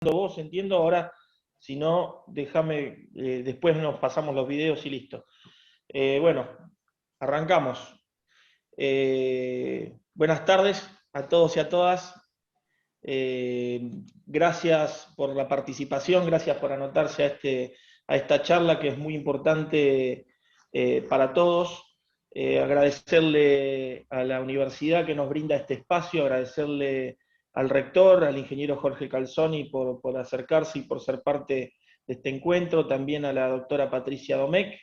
vos, entiendo, ahora, si no, déjame, después nos pasamos los videos y listo. Bueno, arrancamos. Buenas tardes a todos y a todas. Gracias por la participación, gracias por anotarse a esta charla que es muy importante para todos. Agradecerle a la universidad que nos brinda este espacio, agradecerle al rector, al ingeniero Jorge Calzoni por acercarse y por ser parte de este encuentro, también a la doctora Patricia Domecq,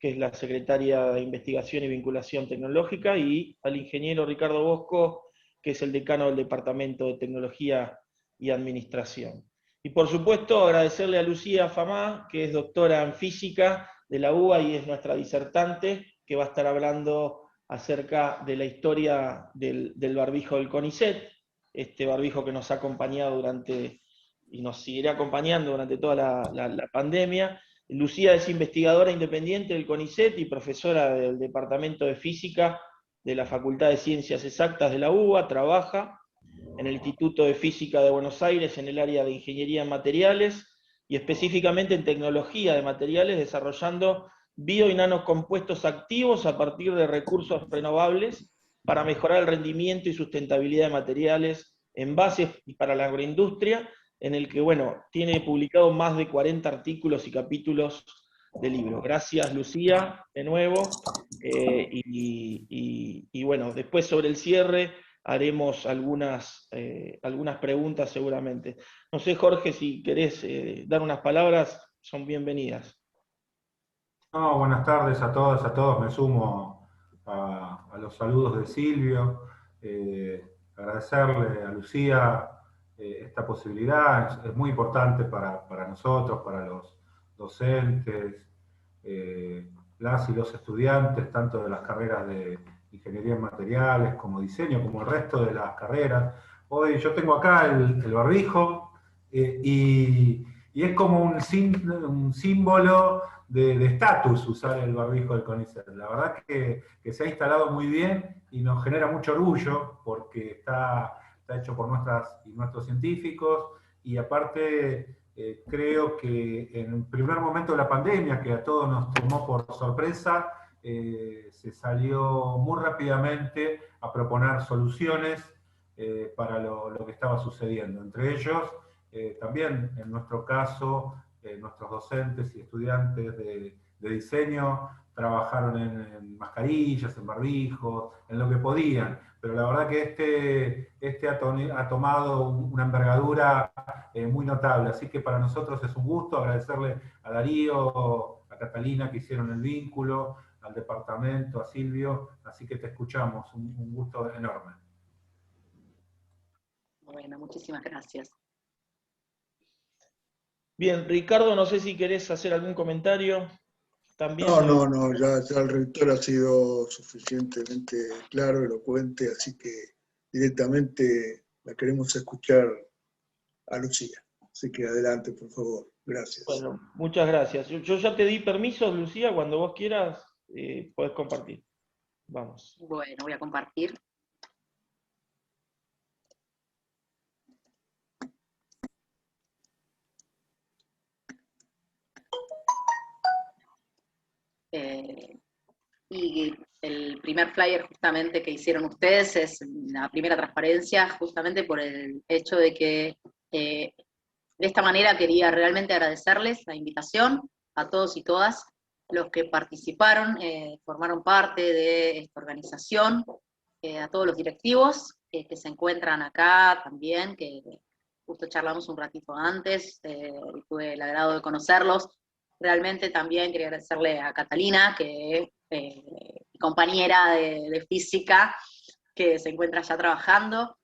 que es la secretaria de Investigación y Vinculación Tecnológica, y al ingeniero Ricardo Bosco, que es el decano del Departamento de Tecnología y Administración. Y por supuesto agradecerle a Lucía Famá, que es doctora en física de la UBA y es nuestra disertante, que va a estar hablando acerca de la historia del barbijo del CONICET, este barbijo que nos ha acompañado durante, y nos seguirá acompañando durante toda la pandemia. Lucía es investigadora independiente del CONICET y profesora del Departamento de Física de la Facultad de Ciencias Exactas de la UBA, trabaja en el Instituto de Física de Buenos Aires en el área de Ingeniería en Materiales y específicamente en Tecnología de Materiales, desarrollando bio y nanocompuestos activos a partir de recursos renovables para mejorar el rendimiento y sustentabilidad de materiales, envases y para la agroindustria, en el que, bueno, tiene publicado más de 40 artículos y capítulos de libro. Gracias, Lucía, de nuevo. Y bueno, después sobre el cierre haremos algunas preguntas seguramente. No sé, Jorge, si querés dar unas palabras, son bienvenidas. No, buenas tardes a todas, a todos. Me sumo a los saludos de Silvio. Agradecerle a Lucía esta posibilidad. Es muy importante para nosotros, para los docentes, las y los estudiantes, tanto de las carreras de Ingeniería en Materiales como Diseño, como el resto de las carreras. Hoy yo tengo acá el barbijo y es como un símbolo de estatus usar el barbijo del CONICET. La verdad que se ha instalado muy bien y nos genera mucho orgullo porque está hecho por nuestras y nuestros científicos y aparte creo que en el primer momento de la pandemia, que a todos nos tomó por sorpresa, se salió muy rápidamente a proponer soluciones para lo que estaba sucediendo. Entre ellos, también en nuestro caso, nuestros docentes y estudiantes de diseño trabajaron en mascarillas, en barbijos, en lo que podían, pero la verdad que este ha tomado una envergadura muy notable, así que para nosotros es un gusto agradecerle a Darío, a Catalina que hicieron el vínculo, al departamento, a Silvio, así que te escuchamos, un gusto enorme. Bueno, muchísimas gracias. Bien, Ricardo, no sé si querés hacer algún comentario. También No, ya el rector ha sido suficientemente claro, elocuente, así que directamente la queremos escuchar a Lucía. Así que adelante, por favor. Gracias. Bueno, muchas gracias. Yo ya te di permiso, Lucía, cuando vos quieras, podés compartir. Vamos. Bueno, voy a compartir. Y el primer flyer justamente que hicieron ustedes es la primera transparencia, justamente por el hecho de que de esta manera quería realmente agradecerles la invitación a todos y todas los que participaron, formaron parte de esta organización, a todos los directivos que se encuentran acá también, que justo charlamos un ratito antes, y tuve el agrado de conocerlos. Realmente también quería agradecerle a Catalina, que compañera de física, que se encuentra ya trabajando,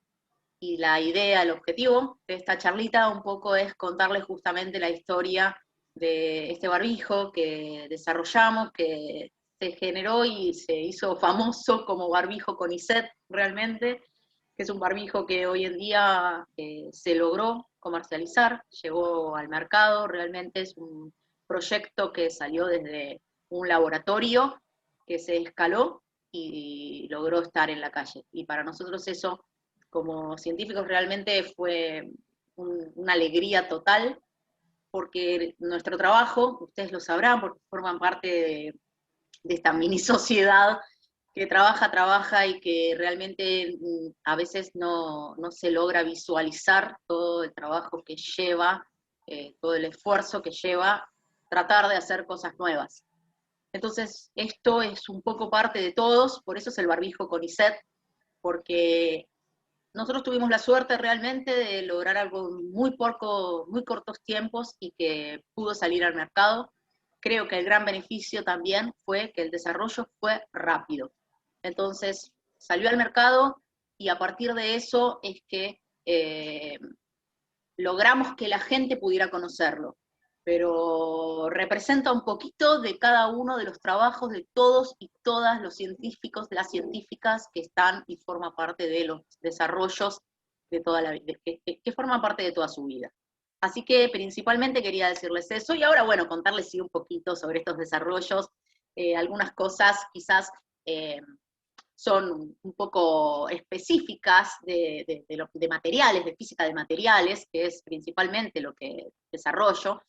y la idea, el objetivo de esta charlita un poco es contarles justamente la historia de este barbijo que desarrollamos, que se generó y se hizo famoso como barbijo CONICET realmente, que es un barbijo que hoy en día se logró comercializar, llegó al mercado, realmente es un proyecto que salió desde un laboratorio que se escaló y logró estar en la calle. Y para nosotros eso, como científicos, realmente fue una alegría total, porque nuestro trabajo, ustedes lo sabrán, porque forman parte de esta mini sociedad que trabaja y que realmente a veces no se logra visualizar todo el trabajo que lleva, todo el esfuerzo que lleva tratar de hacer cosas nuevas. Entonces, esto es un poco parte de todos, por eso es el barbijo CONICET, porque nosotros tuvimos la suerte realmente de lograr algo en muy cortos tiempos y que pudo salir al mercado. Creo que el gran beneficio también fue que el desarrollo fue rápido. Entonces, salió al mercado y a partir de eso es que logramos que la gente pudiera conocerlo. Pero representa un poquito de cada uno de los trabajos de todos y todas los científicos, las científicas que están y forman parte de los desarrollos de toda la vida, que forman parte de toda su vida. Así que principalmente quería decirles eso, y ahora, bueno, contarles sí un poquito sobre estos desarrollos, algunas cosas quizás son un poco específicas de materiales, de física de materiales, que es principalmente lo que desarrollo,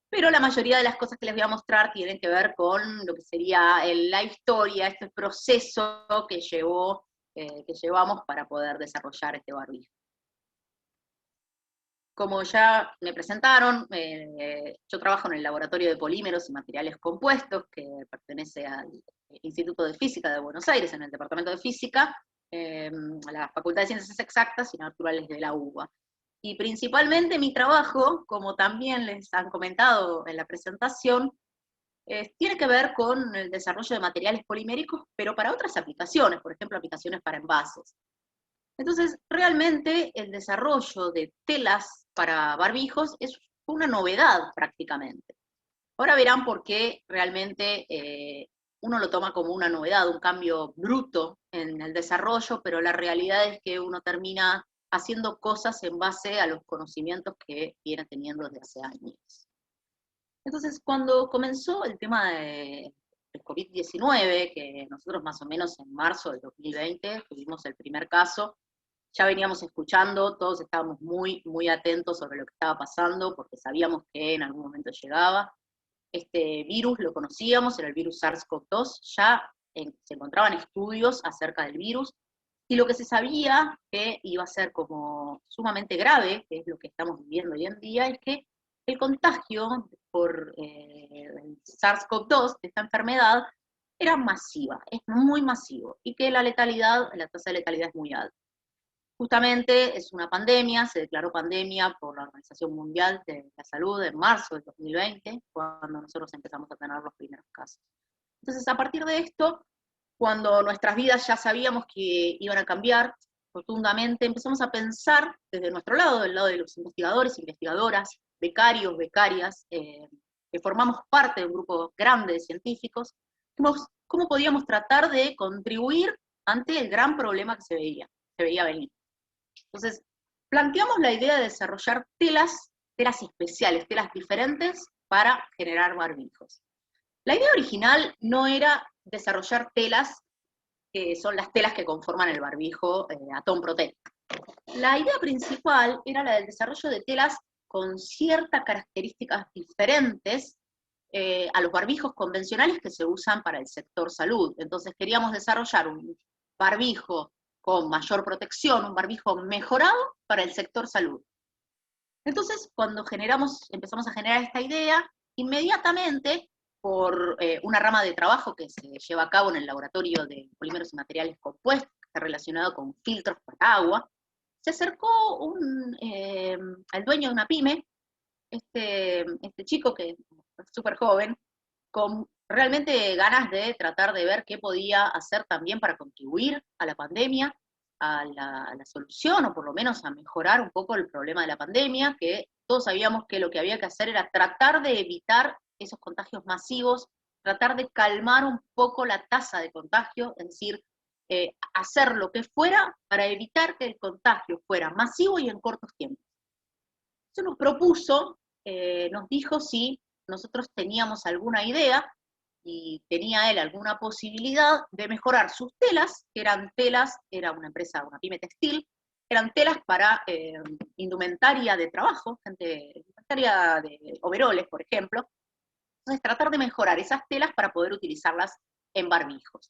pero la mayoría de las cosas que les voy a mostrar tienen que ver con lo que sería la historia, este proceso que llevamos para poder desarrollar este barbijo. Como ya me presentaron, yo trabajo en el Laboratorio de Polímeros y Materiales Compuestos, que pertenece al Instituto de Física de Buenos Aires, en el Departamento de Física, a la Facultad de Ciencias Exactas y Naturales de la UBA. Y principalmente mi trabajo, como también les han comentado en la presentación, tiene que ver con el desarrollo de materiales poliméricos, pero para otras aplicaciones, por ejemplo, aplicaciones para envases. Entonces, realmente el desarrollo de telas para barbijos es una novedad prácticamente. Ahora verán por qué realmente uno lo toma como una novedad, un cambio bruto en el desarrollo, pero la realidad es que uno termina haciendo cosas en base a los conocimientos que viene teniendo desde hace años. Entonces, cuando comenzó el tema del COVID-19, que nosotros más o menos en marzo del 2020 tuvimos el primer caso, ya veníamos escuchando, todos estábamos muy atentos sobre lo que estaba pasando, porque sabíamos que en algún momento llegaba. Este virus lo conocíamos, era el virus SARS-CoV-2, ya se encontraban estudios acerca del virus, y lo que se sabía que iba a ser como sumamente grave, que es lo que estamos viviendo hoy en día, es que el contagio por el SARS-CoV-2, de esta enfermedad, era masiva, es muy masivo, y que la tasa de letalidad es muy alta. Justamente es una pandemia, se declaró pandemia por la Organización Mundial de la Salud en marzo del 2020, cuando nosotros empezamos a tener los primeros casos. Entonces, a partir de esto, cuando nuestras vidas ya sabíamos que iban a cambiar rotundamente, empezamos a pensar desde nuestro lado, del lado de los investigadores, investigadoras, becarios, becarias, que formamos parte de un grupo grande de científicos, cómo podíamos tratar de contribuir ante el gran problema que se veía venir. Entonces, planteamos la idea de desarrollar telas especiales, telas diferentes para generar barbijos. La idea original no era desarrollar telas que son las telas que conforman el barbijo Atom Protect. La idea principal era la del desarrollo de telas con ciertas características diferentes a los barbijos convencionales que se usan para el sector salud. Entonces queríamos desarrollar un barbijo con mayor protección, un barbijo mejorado para el sector salud. Entonces, cuando empezamos a generar esta idea, inmediatamente, por una rama de trabajo que se lleva a cabo en el Laboratorio de Polímeros y Materiales Compuestos, que está relacionado con filtros para agua, se acercó el dueño de una pyme, este chico que es súper joven, con realmente ganas de tratar de ver qué podía hacer también para contribuir a la pandemia, a la solución, o por lo menos a mejorar un poco el problema de la pandemia, que todos sabíamos que lo que había que hacer era tratar de evitar esos contagios masivos, tratar de calmar un poco la tasa de contagio, es decir, hacer lo que fuera para evitar que el contagio fuera masivo y en cortos tiempos. Eso nos propuso, nos dijo si nosotros teníamos alguna idea y tenía él alguna posibilidad de mejorar sus telas, que eran telas, era una empresa, una pyme textil, eran telas para indumentaria de trabajo, indumentaria de overoles, por ejemplo. Entonces, tratar de mejorar esas telas para poder utilizarlas en barbijos.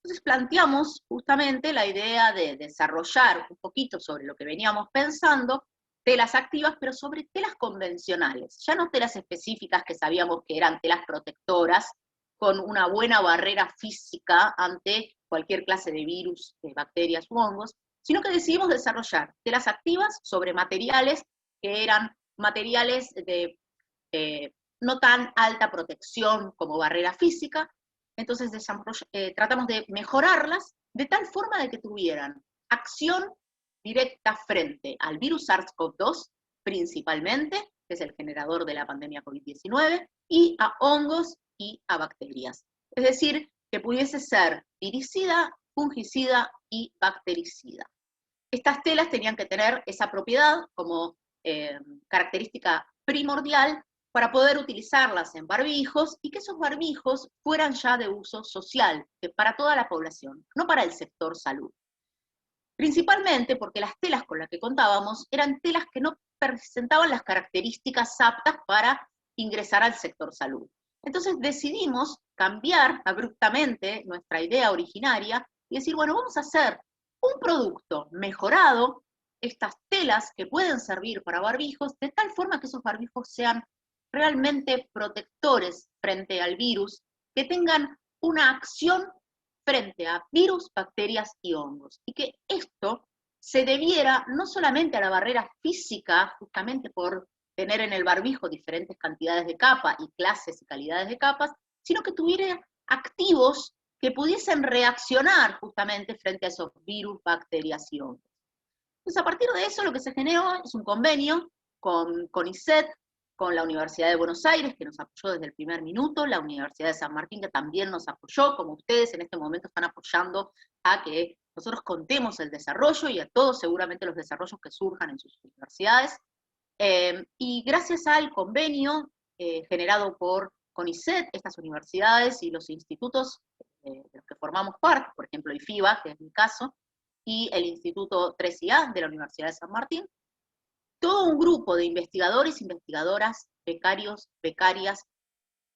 Entonces, planteamos justamente la idea de desarrollar un poquito sobre lo que veníamos pensando, telas activas, pero sobre telas convencionales, ya no telas específicas que sabíamos que eran telas protectoras, con una buena barrera física ante cualquier clase de virus, de bacterias u hongos, sino que decidimos desarrollar telas activas sobre materiales que eran materiales de no tan alta protección como barrera física. Entonces tratamos de mejorarlas de tal forma de que tuvieran acción directa frente al virus SARS-CoV-2, principalmente, que es el generador de la pandemia COVID-19, y a hongos y a bacterias. Es decir, que pudiese ser viricida, fungicida y bactericida. Estas telas tenían que tener esa propiedad como característica primordial para poder utilizarlas en barbijos y que esos barbijos fueran ya de uso social, para toda la población, no para el sector salud. Principalmente porque las telas con las que contábamos eran telas que no presentaban las características aptas para ingresar al sector salud. Entonces decidimos cambiar abruptamente nuestra idea originaria y decir, bueno, vamos a hacer un producto mejorado, estas telas que pueden servir para barbijos, de tal forma que esos barbijos sean realmente protectores frente al virus, que tengan una acción frente a virus, bacterias y hongos. Y que esto se debiera no solamente a la barrera física, justamente por tener en el barbijo diferentes cantidades de capa y clases y calidades de capas, sino que tuviera activos que pudiesen reaccionar justamente frente a esos virus, bacterias y hongos. Entonces, a partir de eso, lo que se generó es un convenio con CONICET, con la Universidad de Buenos Aires, que nos apoyó desde el primer minuto, la Universidad de San Martín, que también nos apoyó, como ustedes en este momento están apoyando a que nosotros contemos el desarrollo y a todos seguramente los desarrollos que surjan en sus universidades. Y gracias al convenio generado por CONICET, estas universidades y los institutos de los que formamos parte, por ejemplo IFIBA, que es mi caso, y el Instituto 3IA de la Universidad de San Martín, todo un grupo de investigadores, investigadoras, becarios, becarias,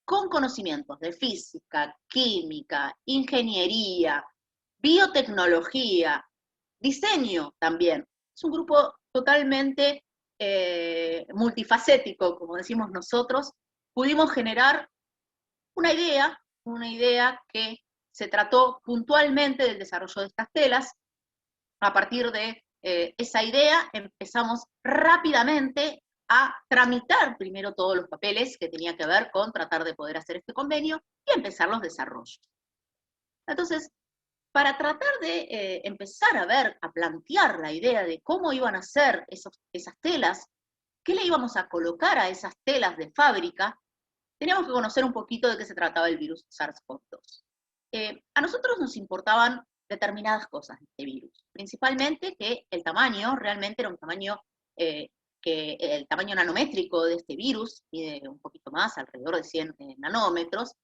con conocimientos de física, química, ingeniería, biotecnología, diseño también. Es un grupo totalmente multifacético, como decimos nosotros. Pudimos generar una idea que se trató puntualmente del desarrollo de estas telas. A partir de esa idea empezamos rápidamente a tramitar primero todos los papeles que tenía que ver con tratar de poder hacer este convenio y empezar los desarrollos. Entonces, para tratar de empezar a plantear la idea de cómo iban a ser esas telas, qué le íbamos a colocar a esas telas de fábrica, teníamos que conocer un poquito de qué se trataba el virus SARS-CoV-2. A nosotros nos importaban determinadas cosas de este virus, principalmente que el tamaño realmente era un tamaño, que el tamaño nanométrico de este virus, mide un poquito más, alrededor de 100 nanómetros,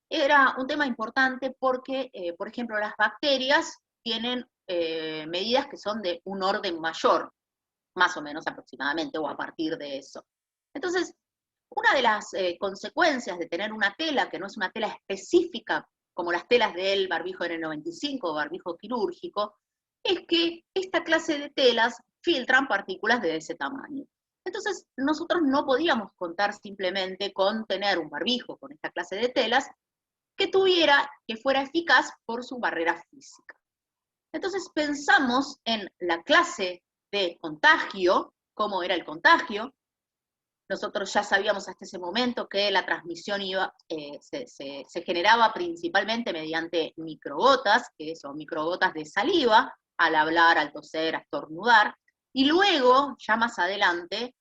era un tema importante porque, por ejemplo, las bacterias tienen medidas que son de un orden mayor, más o menos aproximadamente, o a partir de eso. Entonces, una de las consecuencias de tener una tela que no es una tela específica, como las telas del barbijo N95 o barbijo quirúrgico, es que esta clase de telas filtran partículas de ese tamaño. Entonces, nosotros no podíamos contar simplemente con tener un barbijo con esta clase de telas que fuera eficaz por su barrera física. Entonces pensamos en la clase de contagio, cómo era el contagio. Nosotros ya sabíamos hasta ese momento que la transmisión se generaba principalmente mediante microgotas, que son microgotas de saliva, al hablar, al toser, a estornudar, y luego, ya más adelante,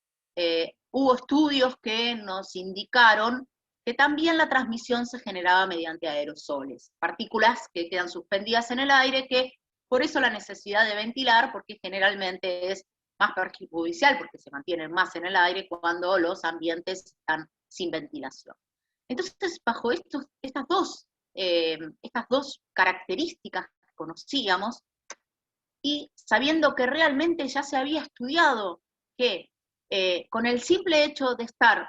hubo estudios que nos indicaron que también la transmisión se generaba mediante aerosoles, partículas que quedan suspendidas en el aire, que por eso la necesidad de ventilar, porque generalmente es más perjudicial, porque se mantienen más en el aire cuando los ambientes están sin ventilación. Entonces, bajo estas dos características que conocíamos, y sabiendo que realmente ya se había estudiado que con el simple hecho de estar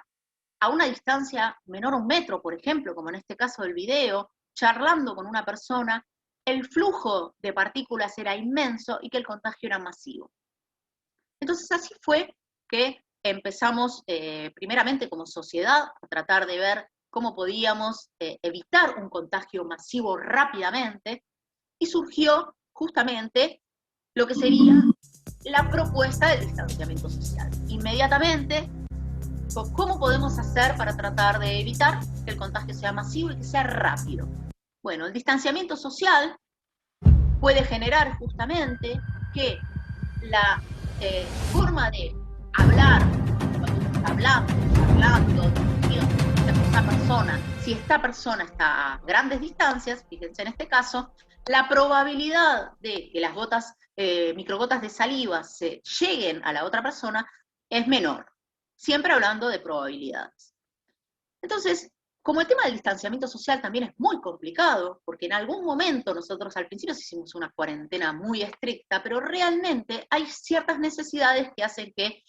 a una distancia menor a 1 metro, por ejemplo, como en este caso del video, charlando con una persona, el flujo de partículas era inmenso y que el contagio era masivo. Entonces así fue que empezamos primeramente como sociedad a tratar de ver cómo podíamos evitar un contagio masivo rápidamente, y surgió justamente lo que sería la propuesta del distanciamiento social. Inmediatamente, ¿cómo podemos hacer para tratar de evitar que el contagio sea masivo y que sea rápido? Bueno, el distanciamiento social puede generar justamente que la forma de hablar, cuando uno está hablando, si esta persona está a grandes distancias, fíjense en este caso, la probabilidad de que las gotas, microgotas de saliva se lleguen a la otra persona es menor, siempre hablando de probabilidades. Entonces, como el tema del distanciamiento social también es muy complicado, porque en algún momento nosotros al principio hicimos una cuarentena muy estricta, pero realmente hay ciertas necesidades que hacen que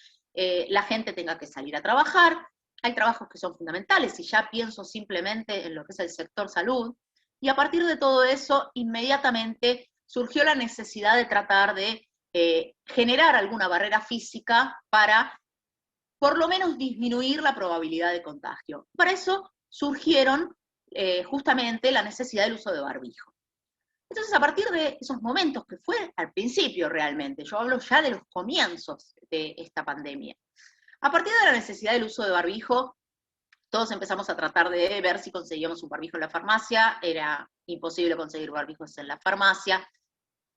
la gente tenga que salir a trabajar. Hay trabajos que son fundamentales, y ya pienso simplemente en lo que es el sector salud, y a partir de todo eso, inmediatamente surgió la necesidad de tratar de generar alguna barrera física para por lo menos disminuir la probabilidad de contagio. Para eso surgieron justamente la necesidad del uso de barbijo. Entonces, a partir de esos momentos, que fue al principio realmente, yo hablo ya de los comienzos de esta pandemia, a partir de la necesidad del uso de barbijo, todos empezamos a tratar de ver si conseguíamos un barbijo en la farmacia. Era imposible conseguir barbijos en la farmacia.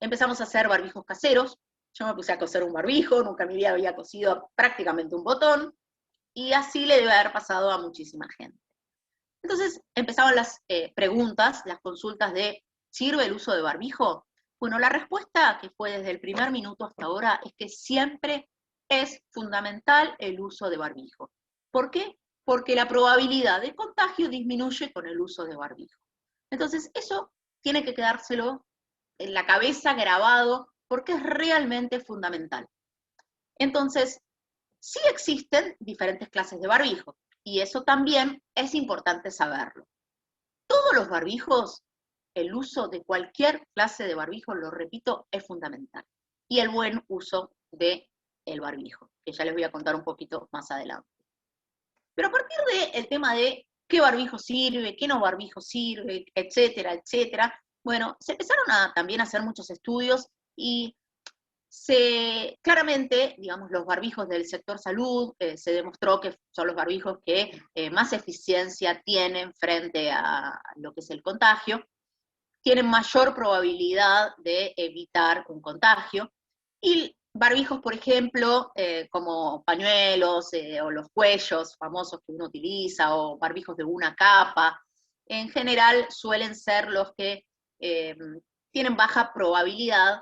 Empezamos a hacer barbijos caseros. Yo me puse a coser un barbijo, nunca en mi vida había cosido prácticamente un botón, y así le debe haber pasado a muchísima gente. Entonces empezaban las preguntas, las consultas de ¿sirve el uso de barbijo? Bueno, la respuesta, que fue desde el primer minuto hasta ahora, es que siempre es fundamental el uso de barbijo. ¿Por qué? Porque la probabilidad de contagio disminuye con el uso de barbijo. Entonces eso tiene que quedárselo en la cabeza grabado, porque es realmente fundamental. Entonces, sí existen diferentes clases de barbijo, y eso también es importante saberlo. Todos los barbijos, el uso de cualquier clase de barbijo, lo repito, es fundamental. Y el buen uso del barbijo, que ya les voy a contar un poquito más adelante. Pero a partir del tema de qué barbijo sirve, qué no barbijo sirve, etcétera, etcétera, bueno, se empezaron también a hacer muchos estudios, y claramente, digamos, los barbijos del sector salud, se demostró que son los barbijos que más eficiencia tienen frente a lo que es el contagio, tienen mayor probabilidad de evitar un contagio, y barbijos, por ejemplo, como pañuelos o los cuellos famosos que uno utiliza, o barbijos de una capa, en general suelen ser los que tienen baja probabilidad,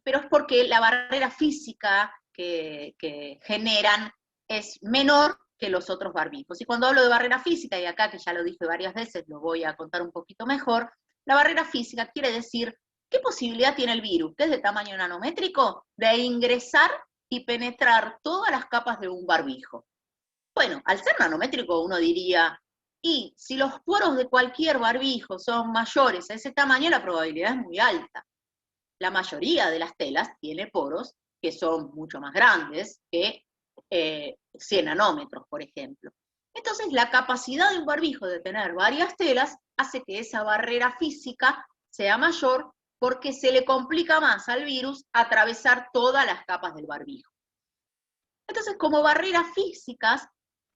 pero es porque la barrera física que generan es menor que los otros barbijos. Y cuando hablo de barrera física, y acá que ya lo dije varias veces, lo voy a contar un poquito mejor, la barrera física quiere decir qué posibilidad tiene el virus, que es de tamaño nanométrico, de ingresar y penetrar todas las capas de un barbijo. Bueno, al ser nanométrico uno diría, y si los poros de cualquier barbijo son mayores a ese tamaño, la probabilidad es muy alta. La mayoría de las telas tiene poros que son mucho más grandes que 100 nanómetros, por ejemplo. Entonces, la capacidad de un barbijo de tener varias telas hace que esa barrera física sea mayor, porque se le complica más al virus atravesar todas las capas del barbijo. Entonces, como barreras físicas,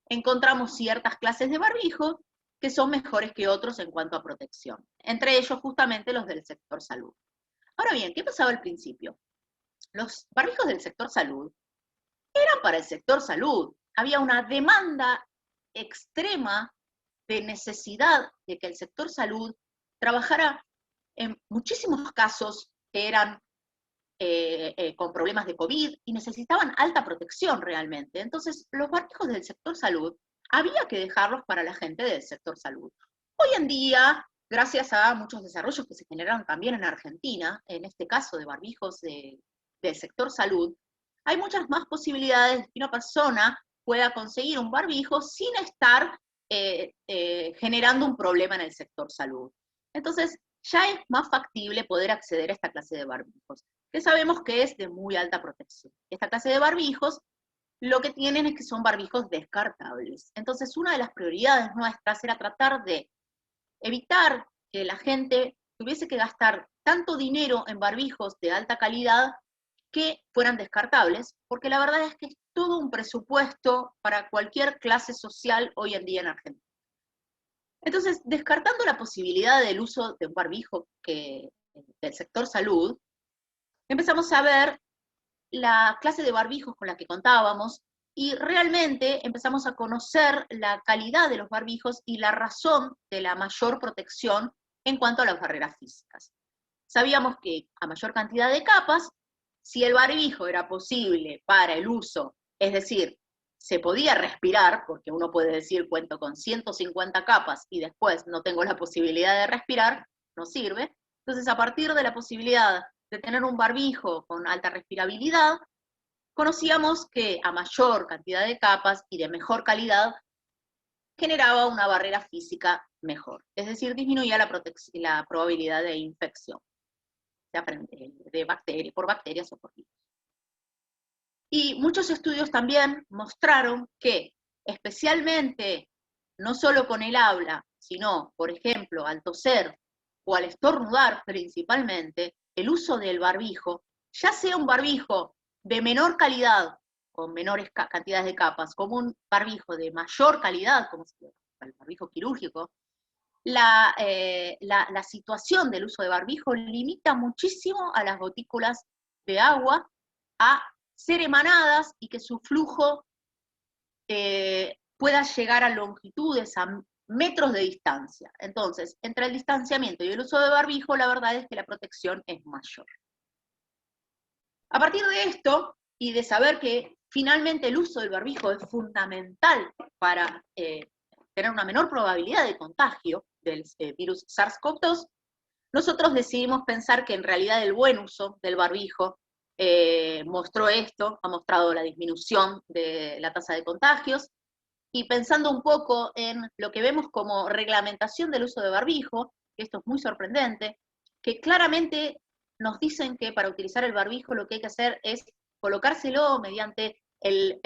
encontramos ciertas clases de barbijo que son mejores que otros en cuanto a protección, entre ellos justamente los del sector salud. Ahora bien, ¿qué pasaba al principio? Los barbijos del sector salud eran para el sector salud. Había una demanda extrema de necesidad de que el sector salud trabajara en muchísimos casos que eran con problemas de COVID y necesitaban alta protección realmente. Entonces, los barbijos del sector salud había que dejarlos para la gente del sector salud. Hoy en día gracias a muchos desarrollos que se generaron también en Argentina, en este caso de barbijos del sector salud, hay muchas más posibilidades de que una persona pueda conseguir un barbijo sin estar generando un problema en el sector salud. Entonces, ya es más factible poder acceder a esta clase de barbijos, que sabemos que es de muy alta protección. Esta clase de barbijos lo que tienen es que son barbijos descartables. Entonces, una de las prioridades nuestras era tratar de evitar que la gente tuviese que gastar tanto dinero en barbijos de alta calidad que fueran descartables, porque la verdad es que es todo un presupuesto para cualquier clase social hoy en día en Argentina. Entonces, descartando la posibilidad del uso de un barbijo del sector salud, empezamos a ver la clase de barbijos con la que contábamos y realmente empezamos a conocer la calidad de los barbijos y la razón de la mayor protección en cuanto a las barreras físicas. Sabíamos que a mayor cantidad de capas, si el barbijo era posible para el uso, es decir, se podía respirar, porque uno puede decir cuento con 150 capas y después no tengo la posibilidad de respirar, no sirve. Entonces, a partir de la posibilidad de tener un barbijo con alta respirabilidad, conocíamos que a mayor cantidad de capas y de mejor calidad, generaba una barrera física mejor, es decir, disminuía la probabilidad de infección por bacterias o por virus. Y muchos estudios también mostraron que, especialmente, no solo con el habla, sino, por ejemplo, al toser o al estornudar principalmente, el uso del barbijo, ya sea un barbijo de menor calidad, con menores cantidades de capas, como un barbijo de mayor calidad, como el barbijo quirúrgico, la situación del uso de barbijo limita muchísimo a las gotículas de agua a ser emanadas y que su flujo pueda llegar a longitudes, a metros de distancia. Entonces, entre el distanciamiento y el uso de barbijo, la verdad es que la protección es mayor. A partir de esto, y de saber que finalmente el uso del barbijo es fundamental para tener una menor probabilidad de contagio del virus SARS-CoV-2, nosotros decidimos pensar que en realidad el buen uso del barbijo mostró esto, ha mostrado la disminución de la tasa de contagios, y pensando un poco en lo que vemos como reglamentación del uso de barbijo, que esto es muy sorprendente, que claramente nos dicen que para utilizar el barbijo lo que hay que hacer es colocárselo mediante el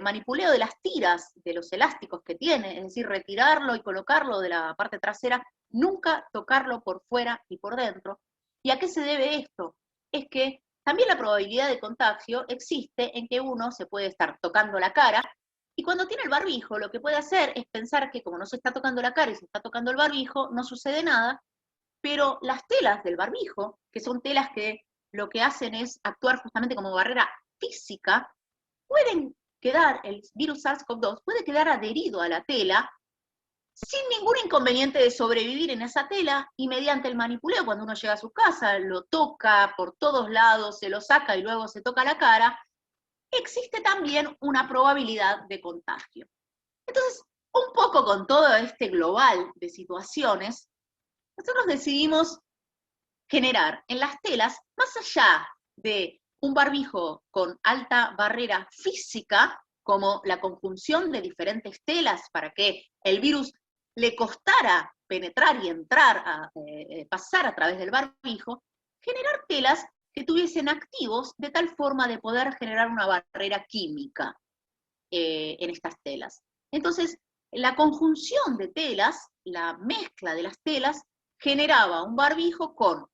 manipuleo de las tiras de los elásticos que tiene, es decir, retirarlo y colocarlo de la parte trasera, nunca tocarlo por fuera y por dentro. ¿Y a qué se debe esto? Es que también la probabilidad de contagio existe en que uno se puede estar tocando la cara, y cuando tiene el barbijo lo que puede hacer es pensar que como no se está tocando la cara y se está tocando el barbijo, no sucede nada, pero las telas del barbijo, que son telas que lo que hacen es actuar justamente como barrera física, pueden quedar, el virus SARS-CoV-2 puede quedar adherido a la tela sin ningún inconveniente de sobrevivir en esa tela, y mediante el manipuleo, cuando uno llega a su casa, lo toca por todos lados, se lo saca y luego se toca la cara, existe también una probabilidad de contagio. Entonces, un poco con todo este global de situaciones, nosotros decidimos generar en las telas, más allá de un barbijo con alta barrera física, como la conjunción de diferentes telas para que el virus le costara penetrar y entrar, pasar a través del barbijo, generar telas que tuviesen activos de tal forma de poder generar una barrera química en estas telas. Entonces, la conjunción de telas, la mezcla de las telas, generaba un barbijo con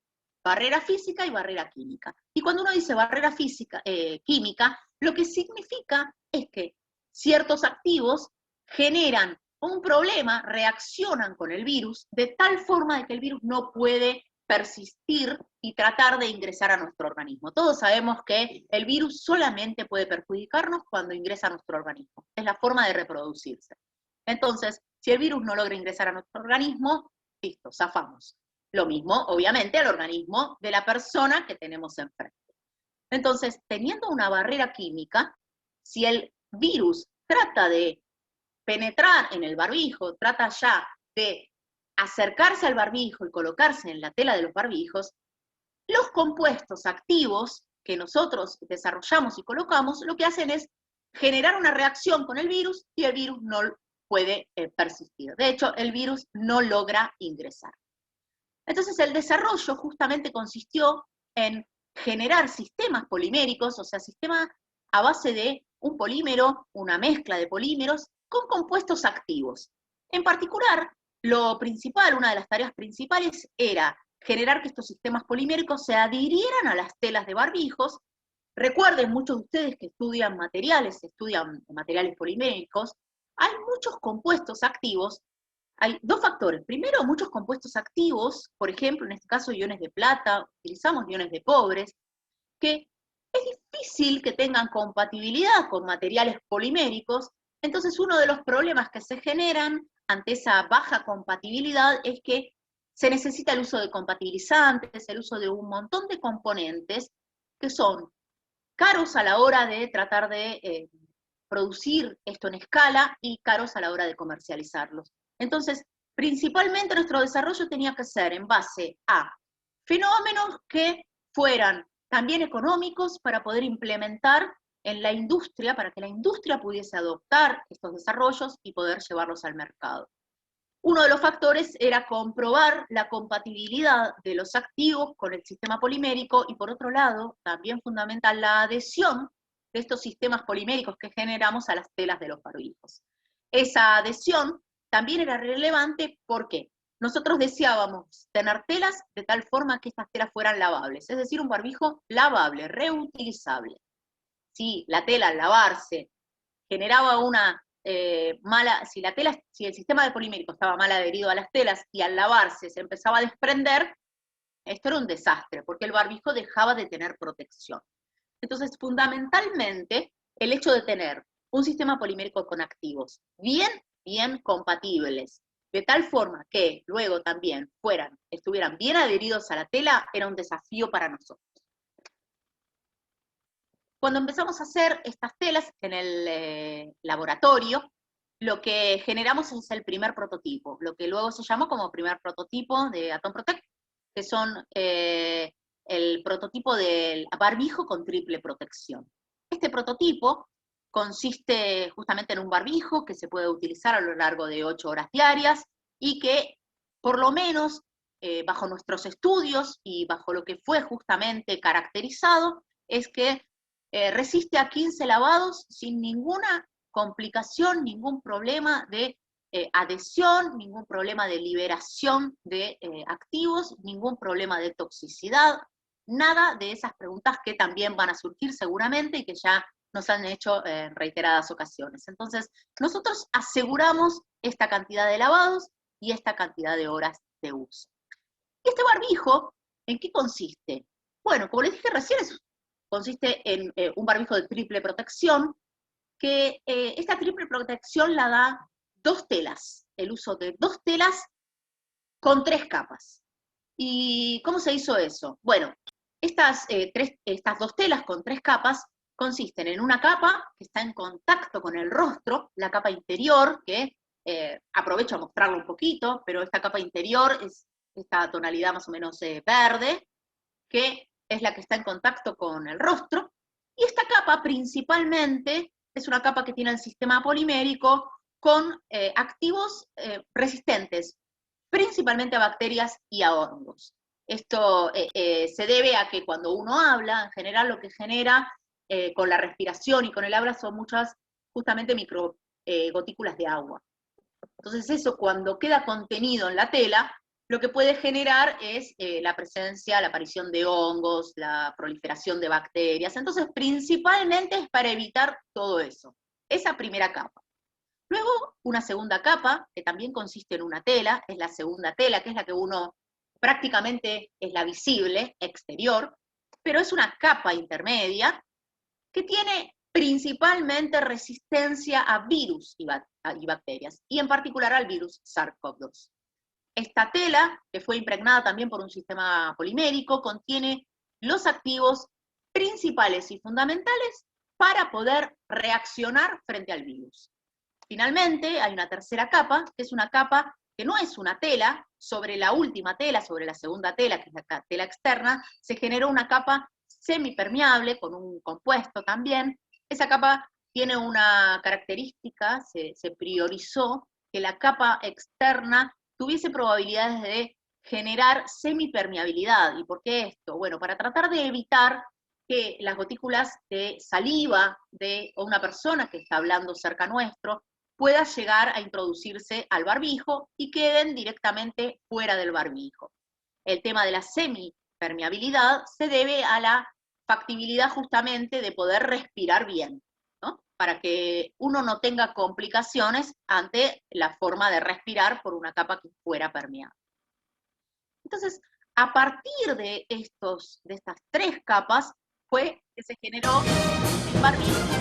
barrera física y barrera química. Y cuando uno dice barrera física, química, lo que significa es que ciertos activos generan un problema, reaccionan con el virus, de tal forma de que el virus no puede persistir y tratar de ingresar a nuestro organismo. Todos sabemos que el virus solamente puede perjudicarnos cuando ingresa a nuestro organismo. Es la forma de reproducirse. Entonces, si el virus no logra ingresar a nuestro organismo, listo, zafamos. Lo mismo, obviamente, al organismo de la persona que tenemos enfrente. Entonces, teniendo una barrera química, si el virus trata de penetrar en el barbijo, trata ya de acercarse al barbijo y colocarse en la tela de los barbijos, los compuestos activos que nosotros desarrollamos y colocamos, lo que hacen es generar una reacción con el virus y el virus no puede persistir. De hecho, el virus no logra ingresar. Entonces, el desarrollo justamente consistió en generar sistemas poliméricos, o sea, sistemas a base de un polímero, una mezcla de polímeros, con compuestos activos. En particular, lo principal, una de las tareas principales era generar que estos sistemas poliméricos se adhirieran a las telas de barbijos. Recuerden, muchos de ustedes que estudian materiales poliméricos, hay muchos compuestos activos. Hay dos factores. Primero, muchos compuestos activos, por ejemplo, en este caso iones de plata, utilizamos iones de cobre, que es difícil que tengan compatibilidad con materiales poliméricos. Entonces, uno de los problemas que se generan ante esa baja compatibilidad es que se necesita el uso de compatibilizantes, el uso de un montón de componentes que son caros a la hora de tratar de producir esto en escala y caros a la hora de comercializarlos. Entonces, principalmente nuestro desarrollo tenía que ser en base a fenómenos que fueran también económicos para poder implementar en la industria, para que la industria pudiese adoptar estos desarrollos y poder llevarlos al mercado. Uno de los factores era comprobar la compatibilidad de los activos con el sistema polimérico y por otro lado, también fundamental, la adhesión de estos sistemas poliméricos que generamos a las telas de los barbijos. Esa adhesión también era relevante porque nosotros deseábamos tener telas de tal forma que estas telas fueran lavables, es decir, un barbijo lavable, reutilizable. Si la tela al lavarse generaba una si el sistema de polimérico estaba mal adherido a las telas y al lavarse se empezaba a desprender, esto era un desastre, porque el barbijo dejaba de tener protección. Entonces, fundamentalmente, el hecho de tener un sistema polimérico con activos bien compatibles, de tal forma que luego también estuvieran bien adheridos a la tela, era un desafío para nosotros. Cuando empezamos a hacer estas telas en el laboratorio, lo que generamos es el primer prototipo, lo que luego se llamó como primer prototipo de Atom Protect, que son el prototipo del barbijo con triple protección. Este prototipo consiste justamente en un barbijo que se puede utilizar a lo largo de 8 horas diarias y que, por lo menos, bajo nuestros estudios y bajo lo que fue justamente caracterizado, es que resiste a 15 lavados sin ninguna complicación, ningún problema de adhesión, ningún problema de liberación de activos, ningún problema de toxicidad, nada de esas preguntas que también van a surgir seguramente y que ya nos han hecho en reiteradas ocasiones. Entonces, nosotros aseguramos esta cantidad de lavados y esta cantidad de horas de uso. ¿Y este barbijo en qué consiste? Bueno, como les dije recién, consiste en un barbijo de triple protección, que esta triple protección la da 2 telas, el uso de 2 telas con 3 capas. ¿Y cómo se hizo eso? Bueno, estas 2 telas con 3 capas consisten en una capa que está en contacto con el rostro, la capa interior, que aprovecho a mostrarlo un poquito, pero esta capa interior es esta tonalidad más o menos verde, que es la que está en contacto con el rostro, y esta capa principalmente es una capa que tiene el sistema polimérico con activos resistentes, principalmente a bacterias y a hongos. Esto se debe a que cuando uno habla, en general lo que genera con la respiración y con el habla son muchas, justamente, microgotículas de agua. Entonces eso, cuando queda contenido en la tela, lo que puede generar es la presencia, la aparición de hongos, la proliferación de bacterias. Entonces, principalmente es para evitar todo eso. Esa primera capa. Luego, una segunda capa, que también consiste en una tela, es la segunda tela, que es la que uno prácticamente es la visible, exterior, pero es una capa intermedia que tiene principalmente resistencia a virus y bacterias, y en particular al virus SARS-CoV-2. Esta tela, que fue impregnada también por un sistema polimérico, contiene los activos principales y fundamentales para poder reaccionar frente al virus. Finalmente, hay una tercera capa, que es una capa que no es una tela, sobre la última tela, sobre la segunda tela, que es la tela externa, se generó una capa semipermeable con un compuesto también. Esa capa tiene una característica, se priorizó que la capa externa tuviese probabilidades de generar semipermeabilidad. ¿Y por qué esto? Bueno, para tratar de evitar que las gotículas de saliva de una persona que está hablando cerca nuestro pueda llegar a introducirse al barbijo y queden directamente fuera del barbijo. El tema de la semipermeabilidad se debe a la factibilidad justamente de poder respirar bien, ¿no? Para que uno no tenga complicaciones ante la forma de respirar por una capa que fuera permeable. Entonces, a partir de estas 3 capas, fue que se generó el barbijo que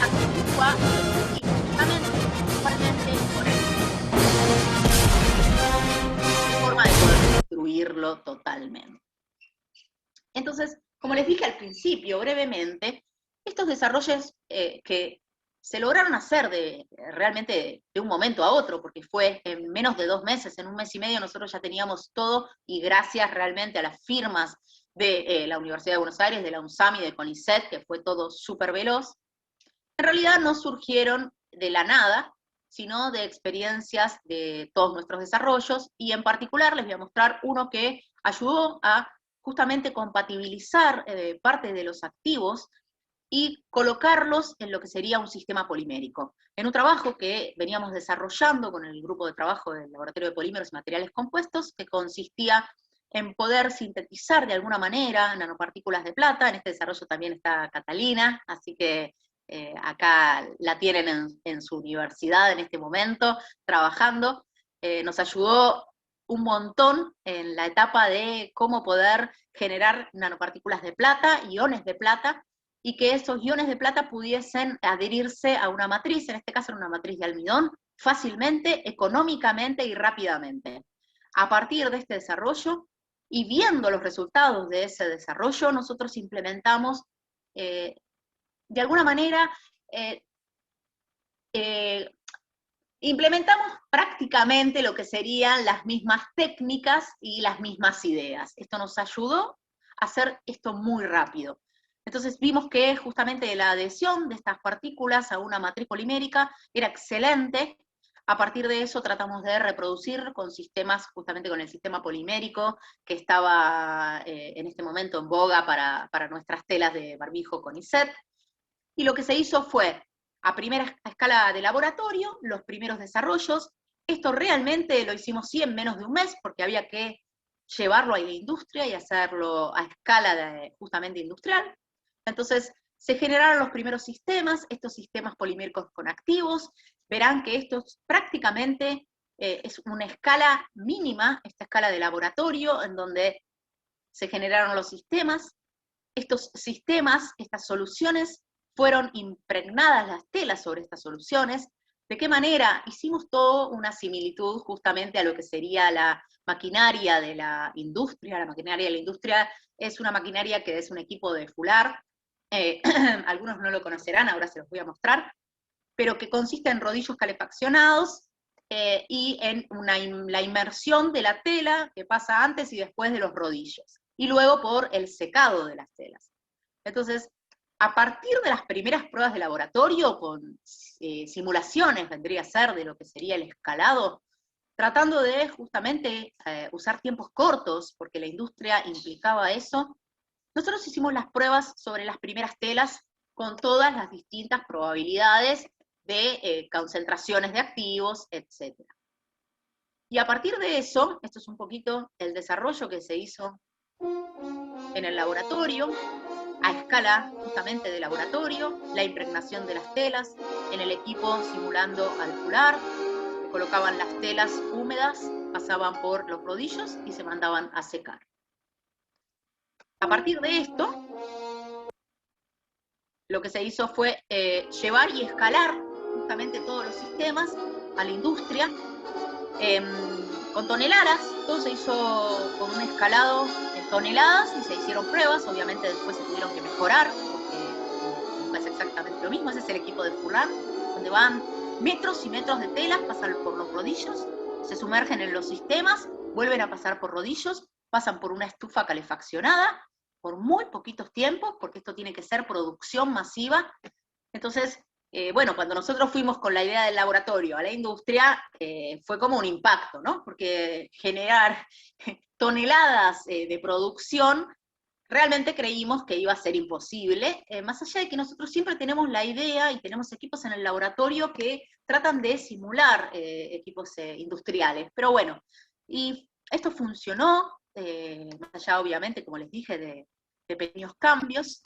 actúa justamente por forma de poder destruirlo totalmente. Entonces, como les dije al principio, brevemente, estos desarrollos que se lograron hacer realmente de un momento a otro, porque fue en menos de 2 meses, en 1 mes y medio nosotros ya teníamos todo, y gracias realmente a las firmas de la Universidad de Buenos Aires, de la UNSAM y de CONICET, que fue todo súper veloz, en realidad no surgieron de la nada, sino de experiencias de todos nuestros desarrollos, y en particular les voy a mostrar uno que ayudó a justamente compatibilizar parte de los activos y colocarlos en lo que sería un sistema polimérico. En un trabajo que veníamos desarrollando con el grupo de trabajo del Laboratorio de Polímeros y Materiales Compuestos, que consistía en poder sintetizar de alguna manera nanopartículas de plata. En este desarrollo también está Catalina, así que acá la tienen en su universidad en este momento, trabajando. Nos ayudó un montón en la etapa de cómo poder generar nanopartículas de plata, iones de plata, y que esos iones de plata pudiesen adherirse a una matriz, en este caso era una matriz de almidón, fácilmente, económicamente y rápidamente. A partir de este desarrollo, y viendo los resultados de ese desarrollo, nosotros implementamos, de alguna manera, implementamos prácticamente lo que serían las mismas técnicas y las mismas ideas. Esto nos ayudó a hacer esto muy rápido. Entonces vimos que justamente la adhesión de estas partículas a una matriz polimérica era excelente. A partir de eso tratamos de reproducir con sistemas, justamente con el sistema polimérico, que estaba en este momento en boga para nuestras telas de barbijo CONICET. Y lo que se hizo fue, a primera escala de laboratorio, los primeros desarrollos. Esto realmente lo hicimos sí en menos de 1 mes, porque había que llevarlo a la industria y hacerlo a escala justamente industrial. Entonces, se generaron los primeros sistemas, estos sistemas poliméricos con activos. Verán que esto prácticamente es una escala mínima, esta escala de laboratorio, en donde se generaron los sistemas. Estos sistemas, estas soluciones, fueron impregnadas las telas sobre estas soluciones. ¿De qué manera? Hicimos todo una similitud justamente a lo que sería la maquinaria de la industria. La maquinaria de la industria es una maquinaria que es un equipo de fular. Algunos no lo conocerán, ahora se los voy a mostrar, pero que consiste en rodillos calefaccionados y en la inmersión de la tela que pasa antes y después de los rodillos, y luego por el secado de las telas. Entonces, a partir de las primeras pruebas de laboratorio, con simulaciones, vendría a ser, de lo que sería el escalado, tratando de justamente usar tiempos cortos, porque la industria implicaba eso, nosotros hicimos las pruebas sobre las primeras telas con todas las distintas probabilidades de concentraciones de activos, etc. Y a partir de eso, esto es un poquito el desarrollo que se hizo en el laboratorio, a escala justamente de laboratorio, la impregnación de las telas, en el equipo simulando al fular, se colocaban las telas húmedas, pasaban por los rodillos y se mandaban a secar. A partir de esto, lo que se hizo fue llevar y escalar justamente todos los sistemas a la industria, con toneladas. Todo se hizo con un escalado en toneladas y se hicieron pruebas. Obviamente después se tuvieron que mejorar, porque nunca es exactamente lo mismo. Ese es el equipo de fular, donde van metros y metros de telas, pasan por los rodillos, se sumergen en los sistemas, vuelven a pasar por rodillos, pasan por una estufa calefaccionada, por muy poquitos tiempos, porque esto tiene que ser producción masiva. Entonces, bueno, cuando nosotros fuimos con la idea del laboratorio a la industria, fue como un impacto, ¿no? Porque generar toneladas de producción, realmente creímos que iba a ser imposible, más allá de que nosotros siempre tenemos la idea y tenemos equipos en el laboratorio que tratan de simular equipos industriales. Pero bueno, y esto funcionó, más allá obviamente, como les dije, de pequeños cambios.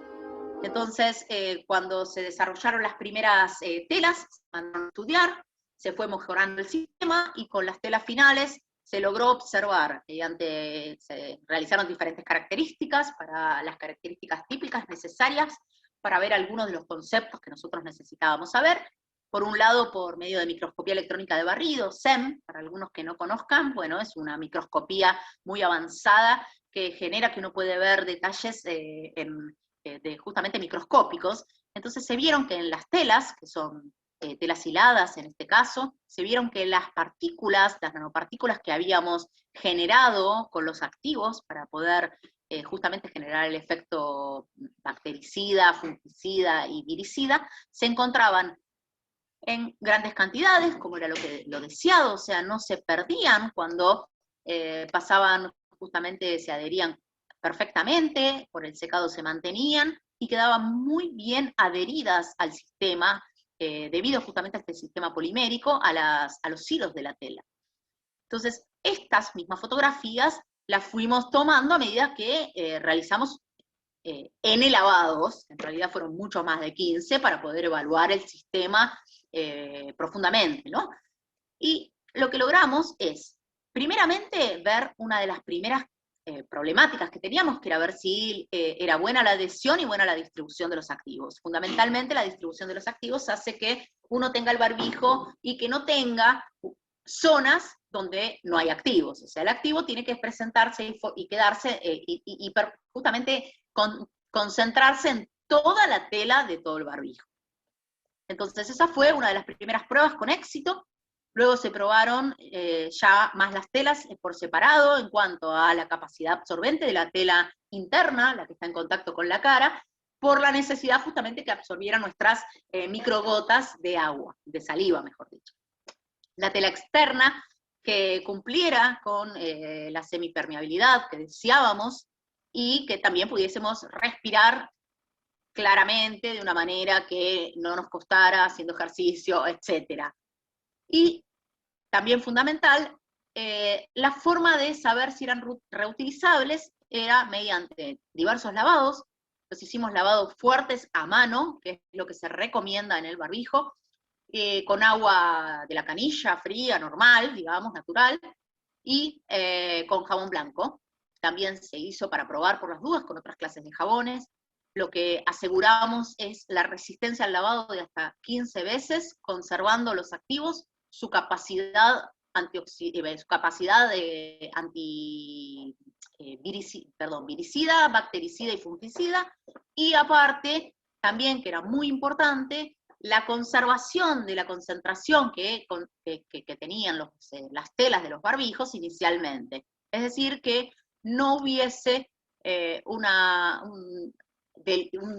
Entonces, cuando se desarrollaron las primeras telas, se mandaron a estudiar, se fue mejorando el sistema, y con las telas finales se logró observar, se realizaron diferentes características, para las características típicas necesarias para ver algunos de los conceptos que nosotros necesitábamos saber. Por un lado, por medio de microscopía electrónica de barrido, SEM, para algunos que no conozcan, bueno, es una microscopía muy avanzada que genera que uno puede ver detalles justamente microscópicos. Entonces se vieron que en las telas, que son telas hiladas en este caso, se vieron que las partículas, las nanopartículas que habíamos generado con los activos para poder justamente generar el efecto bactericida, fungicida y viricida, se encontraban en grandes cantidades, como era lo deseado, o sea, no se perdían cuando pasaban, justamente se adherían perfectamente, por el secado se mantenían, y quedaban muy bien adheridas al sistema, debido justamente a este sistema polimérico, a los hilos de la tela. Entonces, estas mismas fotografías las fuimos tomando a medida que realizamos N lavados, en realidad fueron mucho más de 15, para poder evaluar el sistema profundamente, ¿no? Y lo que logramos es, primeramente, ver una de las primeras problemáticas que teníamos, que era ver si era buena la adhesión y buena la distribución de los activos. Fundamentalmente, la distribución de los activos hace que uno tenga el barbijo y que no tenga zonas donde no hay activos. O sea, el activo tiene que presentarse y quedarse, justamente concentrarse en toda la tela de todo el barbijo. Entonces esa fue una de las primeras pruebas con éxito. Luego se probaron ya más las telas por separado, en cuanto a la capacidad absorbente de la tela interna, la que está en contacto con la cara, por la necesidad justamente que absorbieran nuestras microgotas de agua, de saliva, mejor dicho. La tela externa, que cumpliera con la semipermeabilidad que deseábamos, y que también pudiésemos respirar claramente, de una manera que no nos costara haciendo ejercicio, etc. Y también fundamental, la forma de saber si eran reutilizables era mediante diversos lavados. Los hicimos lavados fuertes a mano, que es lo que se recomienda en el barbijo, con agua de la canilla fría, normal, digamos, natural, y con jabón blanco. También se hizo para probar por las dudas con otras clases de jabones. Lo que aseguramos es la resistencia al lavado de hasta 15 veces, conservando los activos, su capacidad viricida, bactericida y fungicida, y aparte, también, que era muy importante, la conservación de la concentración que tenían las telas de los barbijos inicialmente. Es decir, que no hubiese un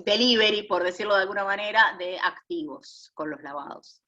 delivery, por decirlo de alguna manera, de activos con los lavados.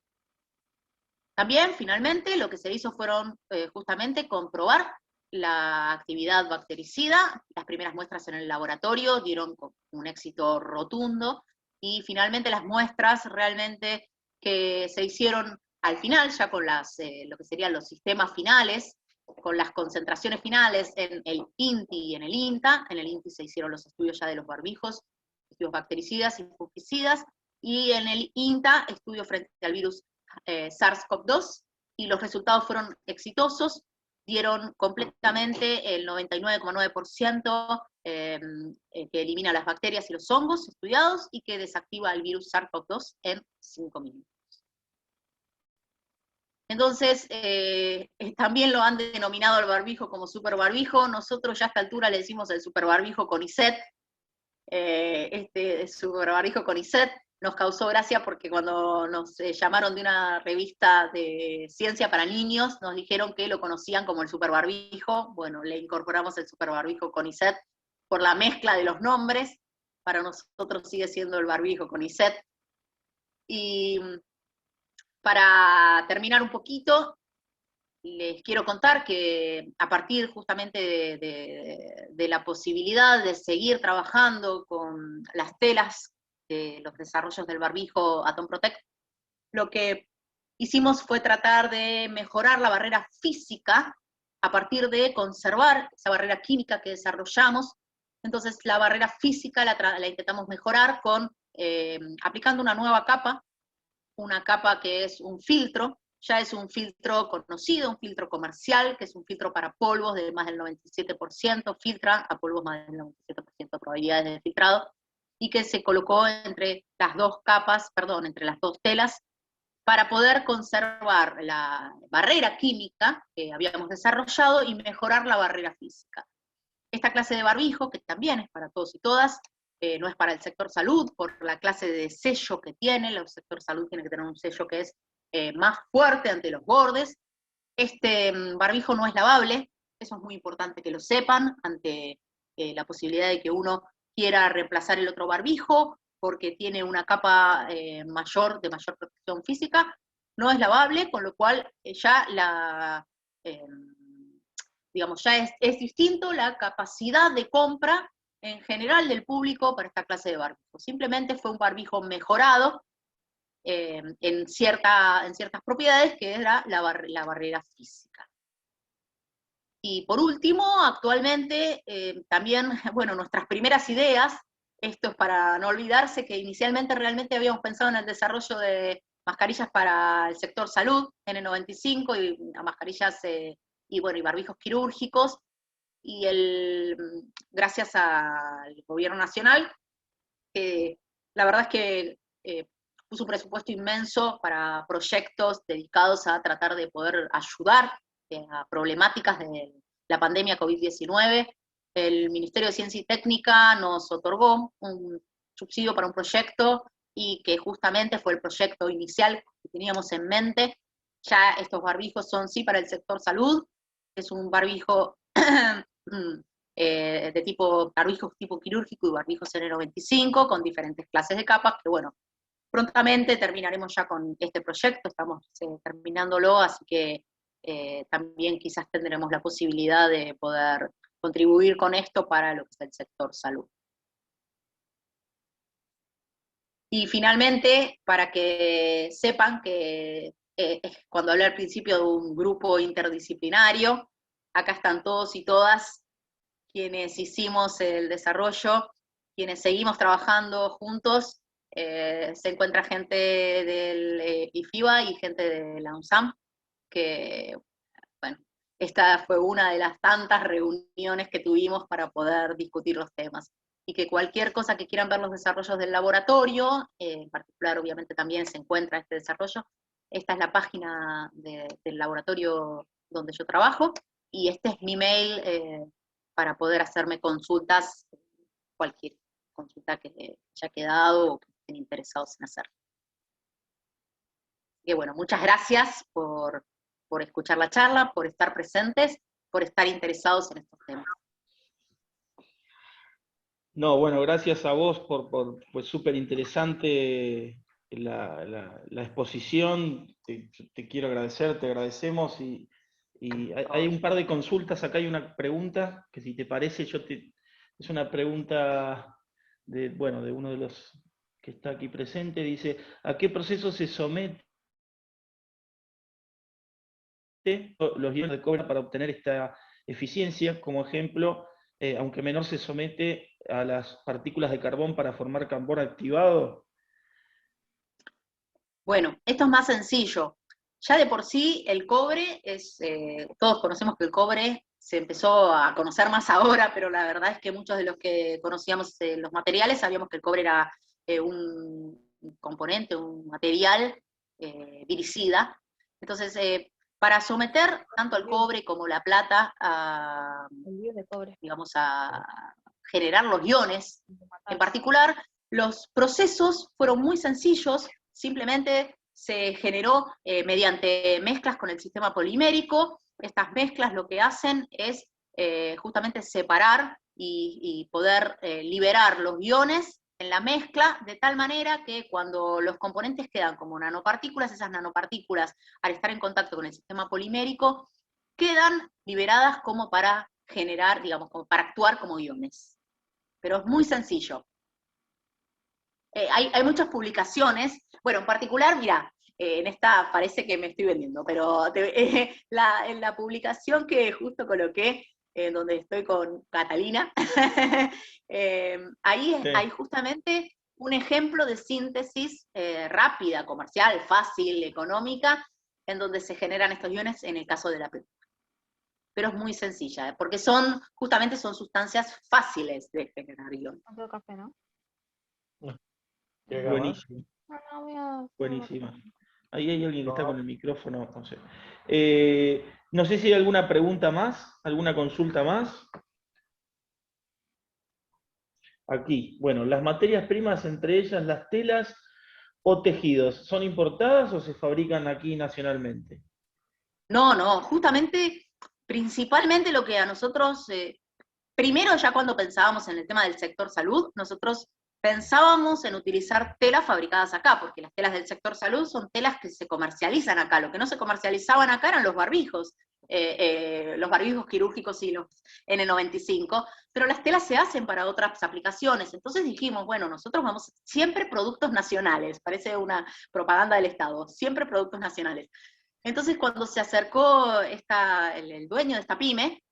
También, finalmente, lo que se hizo fueron justamente comprobar la actividad bactericida. Las primeras muestras en el laboratorio dieron un éxito rotundo, y finalmente las muestras realmente que se hicieron al final, ya con lo que serían los sistemas finales, con las concentraciones finales en el INTI y en el INTA. En el INTI se hicieron los estudios ya de los barbijos, estudios bactericidas y fungicidas, y en el INTA, estudio frente al virus SARS-CoV-2, y los resultados fueron exitosos, dieron completamente el 99,9% que elimina las bacterias y los hongos estudiados, y que desactiva el virus SARS-CoV-2 en 5 minutos. Este también lo han denominado al barbijo como super barbijo. Nosotros ya a esta altura le decimos el super barbijo CONICET, super barbijo CONICET, nos causó gracia porque cuando nos llamaron de una revista de ciencia para niños, nos dijeron que lo conocían como el super barbijo. Bueno, le incorporamos el super barbijo CONICET por la mezcla de los nombres. Para nosotros sigue siendo el barbijo CONICET. Y para terminar un poquito, les quiero contar que a partir justamente de la posibilidad de seguir trabajando con las telas de los desarrollos del barbijo Atom Protect, lo que hicimos fue tratar de mejorar la barrera física a partir de conservar esa barrera química que desarrollamos. Entonces la barrera física la intentamos mejorar con aplicando una nueva capa, una capa que es un filtro. Ya es un filtro conocido, un filtro comercial, que es un filtro para polvos de más del 97%, filtra a polvos más del 97% de probabilidades de filtrado, y que se colocó entre las dos capas, perdón, entre las dos telas, para poder conservar la barrera química que habíamos desarrollado y mejorar la barrera física. Esta clase de barbijo, que también es para todos y todas, no es para el sector salud, por la clase de sello que tiene. El sector salud tiene que tener un sello que es más fuerte ante los bordes. Este barbijo no es lavable, eso es muy importante que lo sepan, ante la posibilidad de que uno quiera reemplazar el otro barbijo, porque tiene una capa de mayor protección física, no es lavable, con lo cual ya digamos, ya es distinto la capacidad de compra en general del público para esta clase de barbijo. Simplemente fue un barbijo mejorado en ciertas propiedades, que era la barrera física. Y por último, actualmente, también, bueno, nuestras primeras ideas, esto es para no olvidarse que inicialmente realmente habíamos pensado en el desarrollo de mascarillas para el sector salud, N95, y mascarillas y barbijos quirúrgicos, y gracias al gobierno nacional, la verdad es que puso un presupuesto inmenso para proyectos dedicados a tratar de poder ayudar a problemáticas de la pandemia COVID-19. El Ministerio de Ciencia y Técnica nos otorgó un subsidio para un proyecto, y que justamente fue el proyecto inicial que teníamos en mente. Ya estos barbijos son sí para el sector salud, es un barbijo de barbijos tipo quirúrgico y barbijos N95 con diferentes clases de capas, que bueno, prontamente terminaremos ya con este proyecto, estamos terminándolo, así que también quizás tendremos la posibilidad de poder contribuir con esto para lo que es el sector salud. Y finalmente, para que sepan que cuando hablé al principio de un grupo interdisciplinario, acá están todos y todas quienes hicimos el desarrollo, quienes seguimos trabajando juntos. Se encuentra gente del IFIBA y gente de la UNSAM, que, bueno, esta fue una de las tantas reuniones que tuvimos para poder discutir los temas. Y que cualquier cosa que quieran ver los desarrollos del laboratorio, en particular obviamente también se encuentra este desarrollo, esta es la página del laboratorio donde yo trabajo, y este es mi mail para poder hacerme consultas, cualquier consulta que haya quedado o que estén interesados en hacer. Y bueno, muchas gracias por escuchar la charla, por estar presentes, por estar interesados en estos temas. No, bueno, gracias a vos pues súper interesante la exposición, te quiero agradecer, te agradecemos, y hay un par de consultas, acá hay una pregunta, que si te parece, es una pregunta de uno de los que está aquí presente, dice, ¿a qué proceso se somete los iones de cobre para obtener esta eficiencia? Como ejemplo, aunque menor, se somete a las partículas de carbón para formar carbón activado. Bueno, esto es más sencillo. Ya de por sí el cobre todos conocemos que el cobre se empezó a conocer más ahora, pero la verdad es que muchos de los que conocíamos los materiales sabíamos que el cobre era un componente, un material viricida. Entonces, para someter tanto al cobre como la plata digamos, a generar los iones, en particular, Los procesos fueron muy sencillos, simplemente se generó mediante mezclas con el sistema polimérico. Estas mezclas lo que hacen es justamente separar y poder liberar los iones en la mezcla, de tal manera que cuando los componentes quedan como nanopartículas, esas nanopartículas, al estar en contacto con el sistema polimérico, quedan liberadas como para generar, digamos, como para actuar como iones. Pero es muy sencillo. Hay muchas publicaciones, bueno, en particular, mira, en esta parece que me estoy vendiendo, pero en la publicación que justo coloqué, donde estoy con Catalina, ahí Sí. hay justamente un ejemplo de síntesis rápida, comercial, fácil, económica, en donde se generan estos iones en el caso de la pintura. Pero es muy sencilla, porque justamente son sustancias fáciles de generar iones. No quiero café, ¿no? Buenísimo, No, voy a... buenísima. Ahí hay alguien que está con el micrófono, no sé. No sé si hay alguna pregunta más, alguna consulta más. Aquí, bueno, las materias primas, entre ellas las telas o tejidos, ¿son importadas o se fabrican aquí nacionalmente? No, justamente, principalmente lo que a nosotros, primero ya cuando pensábamos en el tema del sector salud, nosotros pensábamos en utilizar telas fabricadas acá, porque las telas del sector salud son telas que se comercializan acá. Lo que no se comercializaban acá eran los barbijos quirúrgicos y los N95, pero las telas se hacen para otras aplicaciones. Entonces dijimos, bueno, nosotros vamos siempre productos nacionales, parece una propaganda del Estado, siempre productos nacionales. Entonces cuando se acercó el dueño de esta pyme,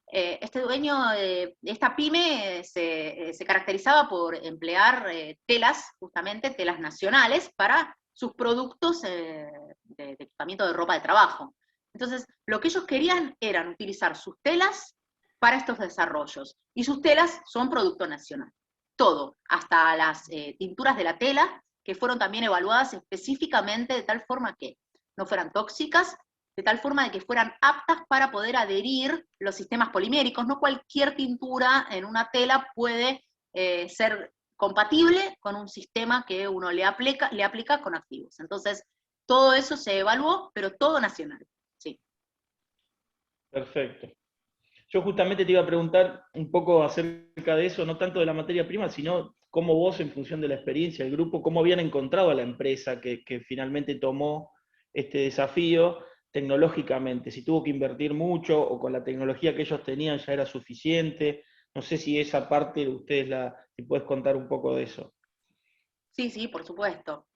este dueño de esta pyme se caracterizaba por emplear telas, justamente telas nacionales, para sus productos de equipamiento de ropa de trabajo. Entonces, lo que ellos querían era utilizar sus telas para estos desarrollos, y sus telas son producto nacional. Todo, hasta las tinturas de la tela, que fueron también evaluadas específicamente de tal forma que no fueran tóxicas, de tal forma de que fueran aptas para poder adherir los sistemas poliméricos. No cualquier tintura en una tela puede ser compatible con un sistema que uno le aplica con activos. Entonces, todo eso se evaluó, pero todo nacional. Sí. Perfecto. Yo justamente te iba a preguntar un poco acerca de eso, no tanto de la materia prima, sino cómo vos, en función de la experiencia del grupo, cómo habían encontrado a la empresa que finalmente tomó este desafío tecnológicamente, si tuvo que invertir mucho o con la tecnología que ellos tenían ya era suficiente. No sé si esa parte de ustedes si puedes contar un poco de eso. Sí, por supuesto.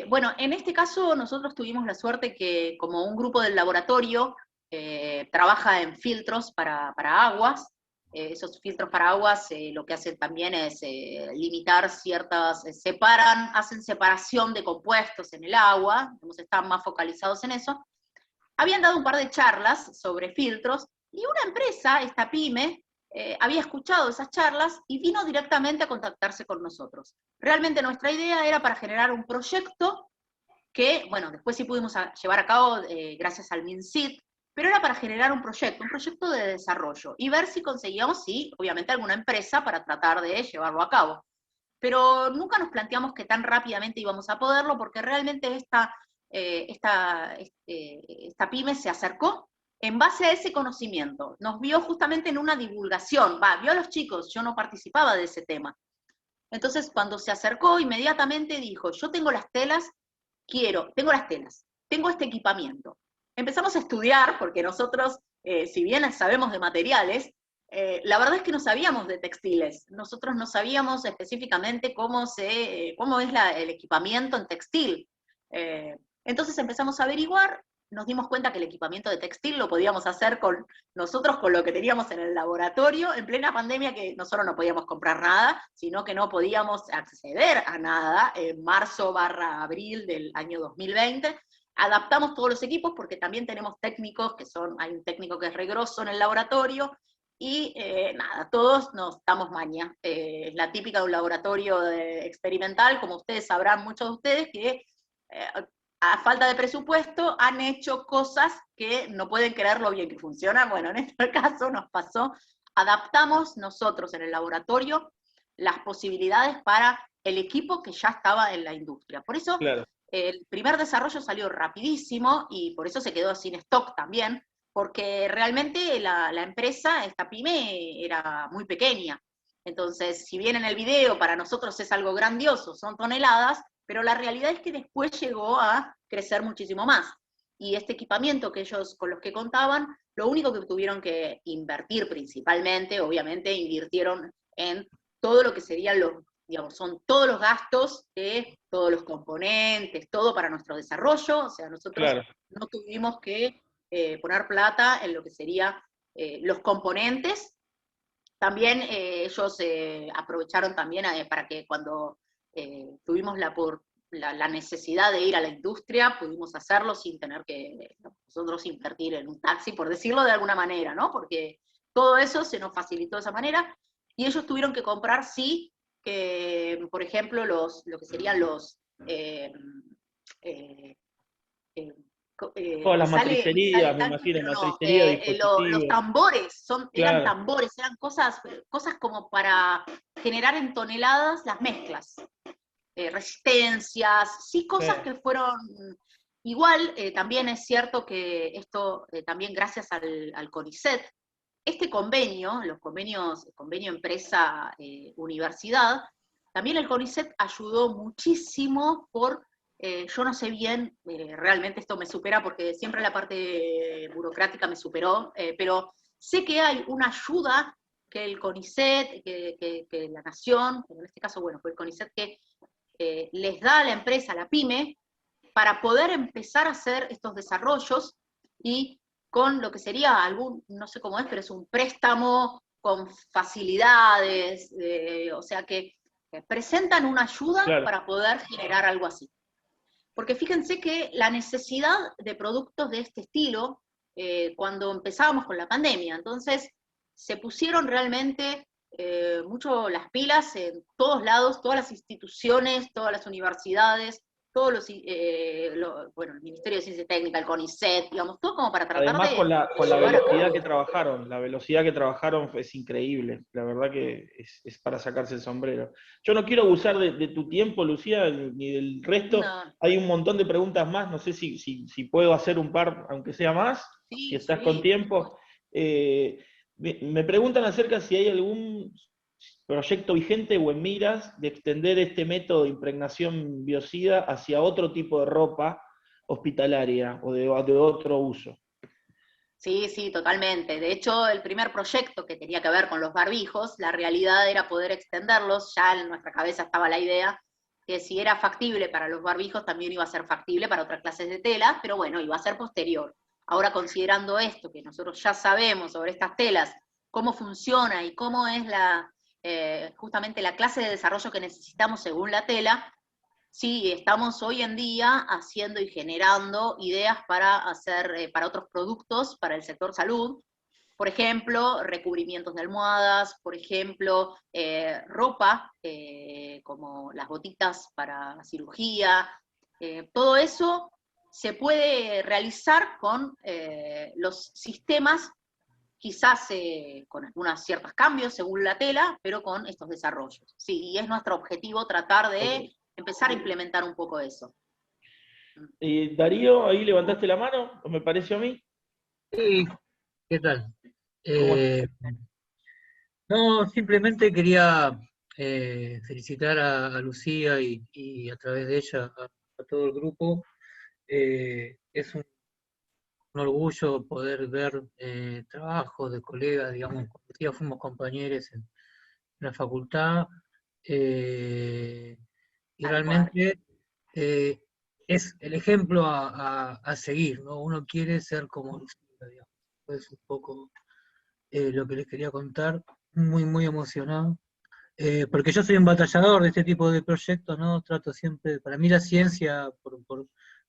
Bueno, en este caso nosotros tuvimos la suerte que como un grupo del laboratorio trabaja en filtros para aguas. Esos filtros para aguas lo que hacen también es limitar hacen separación de compuestos en el agua, están más focalizados en eso. Habían dado un par de charlas sobre filtros, y una empresa, esta pyme, había escuchado esas charlas y vino directamente a contactarse con nosotros. Realmente nuestra idea era para generar un proyecto que, bueno, después sí pudimos llevar a cabo gracias al MinSit, pero era para generar un proyecto de desarrollo, y ver si conseguíamos, sí, obviamente alguna empresa para tratar de llevarlo a cabo. Pero nunca nos planteamos que tan rápidamente íbamos a poderlo, porque realmente esta pyme se acercó en base a ese conocimiento. Nos vio justamente en una divulgación, vio a los chicos, yo no participaba de ese tema. Entonces, cuando se acercó, inmediatamente dijo, yo tengo las telas, tengo este equipamiento. Empezamos a estudiar, porque nosotros, si bien sabemos de materiales, la verdad es que no sabíamos de textiles. Nosotros no sabíamos específicamente cómo es el equipamiento en textil. Entonces empezamos a averiguar, nos dimos cuenta que el equipamiento de textil lo podíamos hacer nosotros con lo que teníamos en el laboratorio, en plena pandemia, que nosotros no podíamos comprar nada, sino que no podíamos acceder a nada, en marzo/abril del año 2020, adaptamos todos los equipos, porque también tenemos técnicos hay un técnico que es regroso en el laboratorio, y todos nos damos maña. Es la típica de un laboratorio experimental, como ustedes sabrán, muchos de ustedes, que a falta de presupuesto han hecho cosas que no pueden creer lo bien que funcionan. Bueno, en este caso nos pasó, adaptamos nosotros en el laboratorio las posibilidades para el equipo que ya estaba en la industria. Por eso Claro. el primer desarrollo salió rapidísimo y por eso se quedó sin stock también, porque realmente la empresa, esta pyme, era muy pequeña. Entonces, si bien en el video para nosotros es algo grandioso, son toneladas, pero la realidad es que después llegó a crecer muchísimo más. Y este equipamiento que ellos, con los que contaban, lo único que tuvieron que invertir principalmente, obviamente invirtieron en todo lo que serían los, digamos, son todos los gastos de todos los componentes, todo para nuestro desarrollo, o sea, nosotros no tuvimos que poner plata en lo que serían los componentes. También ellos aprovecharon también para que cuando tuvimos la necesidad de ir a la industria, pudimos hacerlo sin tener que nosotros invertir en un taxi, por decirlo de alguna manera, ¿no? Porque todo eso se nos facilitó de esa manera, y ellos tuvieron que comprar, sí, que, por ejemplo, lo que serían los... Todas las me matricerías, sale me tanque, imagino, pero no, matricería, los dispositivos. tambores, eran Claro, tambores, eran cosas como para generar en toneladas las mezclas, resistencias, sí, cosas que fueron... Igual, también es cierto que esto, también gracias al CONICET, este convenio, el convenio empresa-universidad, también el CONICET ayudó muchísimo por, yo no sé bien, realmente esto me supera porque siempre la parte burocrática me superó, pero sé que hay una ayuda que el CONICET, que la Nación, en este caso, bueno, fue el CONICET que les da a la empresa, a la pyme, para poder empezar a hacer estos desarrollos y con lo que sería algún, no sé cómo es, pero es un préstamo con facilidades, o sea que presentan una ayuda para poder generar algo así. Porque fíjense que la necesidad de productos de este estilo, cuando empezábamos con la pandemia, entonces se pusieron realmente mucho las pilas en todos lados, todas las instituciones, todas las universidades, todos bueno, el Ministerio de Ciencia y Técnica, el CONICET, digamos, todo como para tratar además de con la llevar a velocidad cabo. que trabajaron, la velocidad que trabajaron es increíble, la verdad que es para sacarse el sombrero. Yo no quiero abusar de tu tiempo, Lucía, ni del resto, No, hay un montón de preguntas más, no sé si puedo hacer un par, aunque sea más, si sí, estás con sí, por tiempo. supuesto. Me preguntan acerca si hay algún proyecto vigente o en miras de extender este método de impregnación biocida hacia otro tipo de ropa hospitalaria o de otro uso. Sí, sí, totalmente. De hecho, el primer proyecto que tenía que ver con los barbijos, la realidad era poder extenderlos, ya en nuestra cabeza estaba la idea que si era factible para los barbijos, también iba a ser factible para otras clases de tela, pero bueno, iba a ser posterior. Ahora, considerando esto, que nosotros ya sabemos sobre estas telas, cómo funciona y cómo es justamente la clase de desarrollo que necesitamos según la tela, sí, estamos hoy en día haciendo y generando ideas para hacer, para otros productos, para el sector salud. Por ejemplo, recubrimientos de almohadas, por ejemplo, ropa, como las botitas para cirugía. Todo eso se puede realizar con los sistemas, quizás con algunos ciertos cambios según la tela, pero con estos desarrollos. Sí, y es nuestro objetivo tratar de empezar a implementar un poco eso. Darío, ahí levantaste la mano, ¿o me pareció a mí? Sí, ¿qué tal? ¿Cómo No, simplemente quería felicitar a Lucía y a través de ella a todo el grupo. Es un orgullo poder ver trabajos de colegas, digamos, con Lucía fuimos compañeros en la facultad, y Tal cual. realmente es el ejemplo a seguir, ¿no? Uno quiere ser como Lucía, digamos. Es un poco lo que les quería contar, muy, muy emocionado. Porque yo soy un batallador de este tipo de proyectos, ¿no? Trato siempre, para mí la ciencia,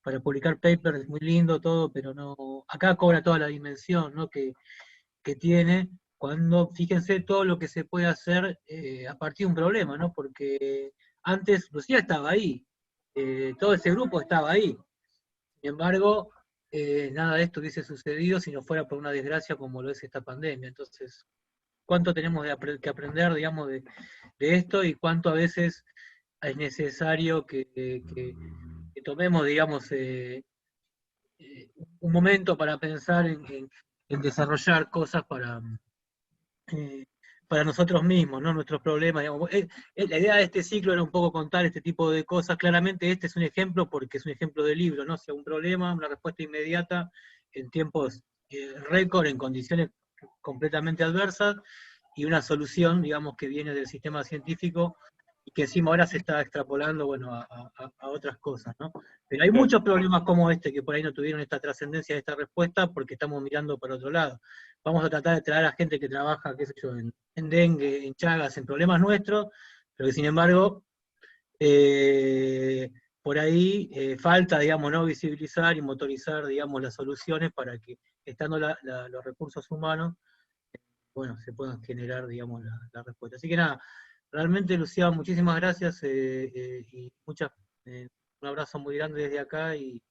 para publicar papers es muy lindo todo, pero no, acá cobra toda la dimensión, ¿no? que tiene, cuando, fíjense todo lo que se puede hacer a partir de un problema, ¿no? Porque antes Lucía estaba ahí, todo ese grupo estaba ahí. Sin embargo, nada de esto hubiese sucedido si no fuera por una desgracia como lo es esta pandemia. Entonces, ¿cuánto tenemos que aprender, digamos, de esto y cuánto a veces es necesario que tomemos, digamos, un momento para pensar en desarrollar cosas para nosotros mismos, ¿no? Nuestros problemas, digamos. La idea de este ciclo era un poco contar este tipo de cosas. Claramente este es un ejemplo porque es un ejemplo de libro, ¿no? O sea, un problema, una respuesta inmediata en tiempos récord, en condiciones completamente adversas, y una solución, digamos, que viene del sistema científico y que encima ahora se está extrapolando, bueno, a otras cosas, ¿no? Pero hay muchos problemas como este que por ahí no tuvieron esta trascendencia, esta respuesta, porque estamos mirando para otro lado. Vamos a tratar de traer a gente que trabaja, qué sé yo, en dengue, en Chagas, en problemas nuestros, pero que sin embargo, por ahí falta, digamos, ¿no? Visibilizar y motorizar, digamos, las soluciones para que, estando los recursos humanos, bueno, se puedan generar, digamos, la respuesta. Así que nada, realmente, Lucía, muchísimas gracias y un abrazo muy grande desde acá y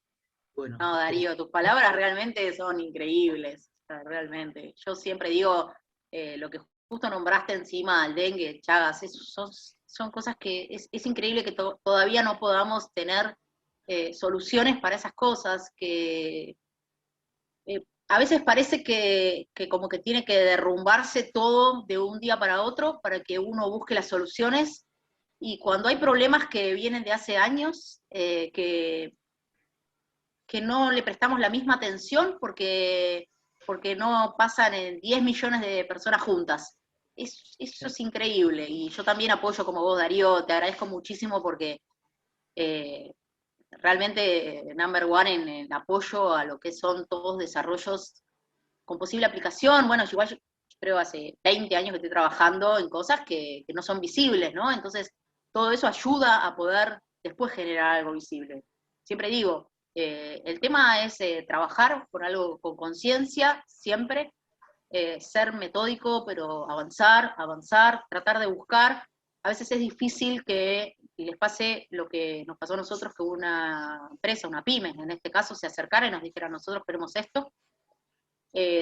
bueno. No, Darío, tus palabras realmente son increíbles, o sea, realmente. Yo siempre digo, lo que justo nombraste encima, el dengue, Chagas, son cosas que es increíble que todavía no podamos tener soluciones para esas cosas, que a veces parece que como que tiene que derrumbarse todo de un día para otro para que uno busque las soluciones, y cuando hay problemas que vienen de hace años, que no le prestamos la misma atención porque no pasan en 10 millones de personas juntas. Eso es increíble, y yo también apoyo como vos, Darío, te agradezco muchísimo porque realmente number one en apoyo a lo que son todos desarrollos con posible aplicación. Bueno, igual yo creo hace 20 años que estoy trabajando en cosas que no son visibles, ¿no? Entonces, todo eso ayuda a poder después generar algo visible. Siempre digo, el tema es trabajar por algo con conciencia, siempre, ser metódico, pero avanzar, tratar de buscar. A veces es difícil que les pase lo que nos pasó a nosotros, que una empresa, una pyme, en este caso, se acercara y nos dijera, nosotros queremos esto.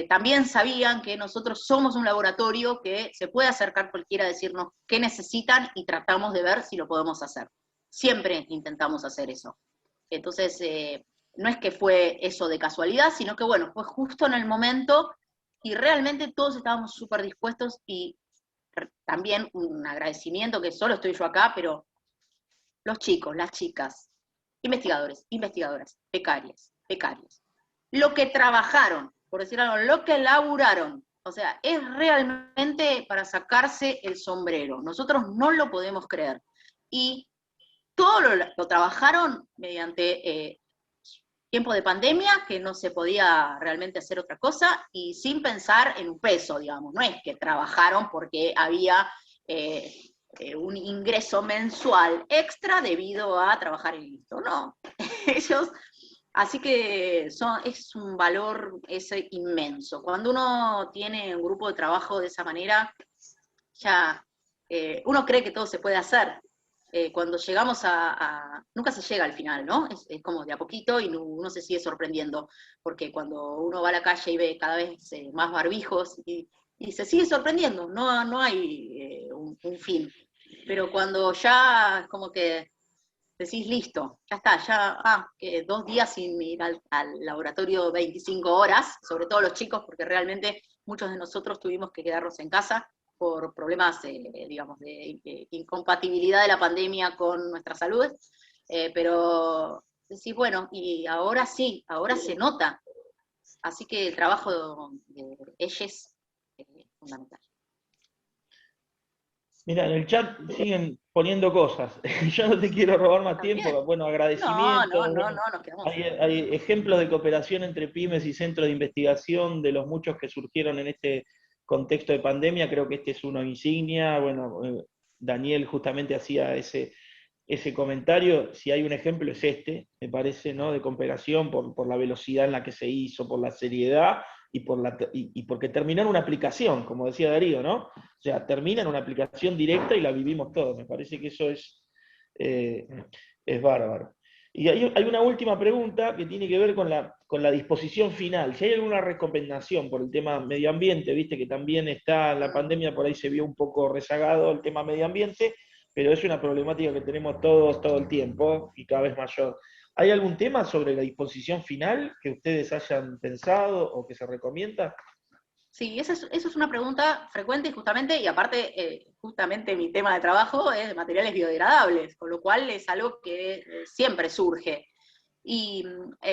También sabían que nosotros somos un laboratorio que se puede acercar cualquiera a decirnos qué necesitan y tratamos de ver si lo podemos hacer. Siempre intentamos hacer eso. Entonces, no es que fue eso de casualidad, sino que bueno, fue justo en el momento y realmente todos estábamos súper dispuestos, y también un agradecimiento, que solo estoy yo acá, pero los chicos, las chicas, investigadores, investigadoras, becarias, becarios, lo que trabajaron, por decir algo, lo que laburaron, o sea, es realmente para sacarse el sombrero. Nosotros no lo podemos creer. Y todo lo trabajaron mediante tiempo de pandemia, que no se podía realmente hacer otra cosa, y sin pensar en un peso, digamos. No es que trabajaron porque había un ingreso mensual extra debido a trabajar en esto, no. Ellos, así que es un valor ese inmenso. Cuando uno tiene un grupo de trabajo de esa manera, ya uno cree que todo se puede hacer. Cuando llegamos nunca se llega al final, ¿no? Es como de a poquito, y uno se sigue sorprendiendo, porque cuando uno va a la calle y ve cada vez más barbijos, y se sigue sorprendiendo, no hay un fin. Pero cuando ya es como que decís, listo, ya está, que 2 días sin ir al laboratorio 25 horas, sobre todo los chicos, porque realmente muchos de nosotros tuvimos que quedarnos en casa por problemas, digamos, de incompatibilidad de la pandemia con nuestra salud, pero decís, bueno, y ahora sí, ahora se nota. Así que el trabajo de ellos es fundamental. Mira, en el chat siguen poniendo cosas. Yo no te quiero robar más tiempo. Bueno, agradecimientos. No, nos quedamos. Hay ejemplos de cooperación entre pymes y centros de investigación, de los muchos que surgieron en este contexto de pandemia. Creo que este es uno insignia. Bueno, Daniel justamente hacía ese comentario. Si hay un ejemplo es este, me parece, ¿no? De cooperación por la velocidad en la que se hizo, por la seriedad y porque terminó en una aplicación, como decía Darío, ¿no? O sea, termina en una aplicación directa y la vivimos todos. Me parece que eso es bárbaro. Y hay una última pregunta que tiene que ver con la disposición final. Si hay alguna recomendación por el tema medio ambiente, viste que también está en la pandemia, por ahí se vio un poco rezagado el tema medio ambiente, pero es una problemática que tenemos todos todo el tiempo y cada vez mayor. ¿Hay algún tema sobre la disposición final que ustedes hayan pensado o que se recomienda? Sí, eso es una pregunta frecuente justamente, y aparte, justamente mi tema de trabajo es de materiales biodegradables, con lo cual es algo que siempre surge. Y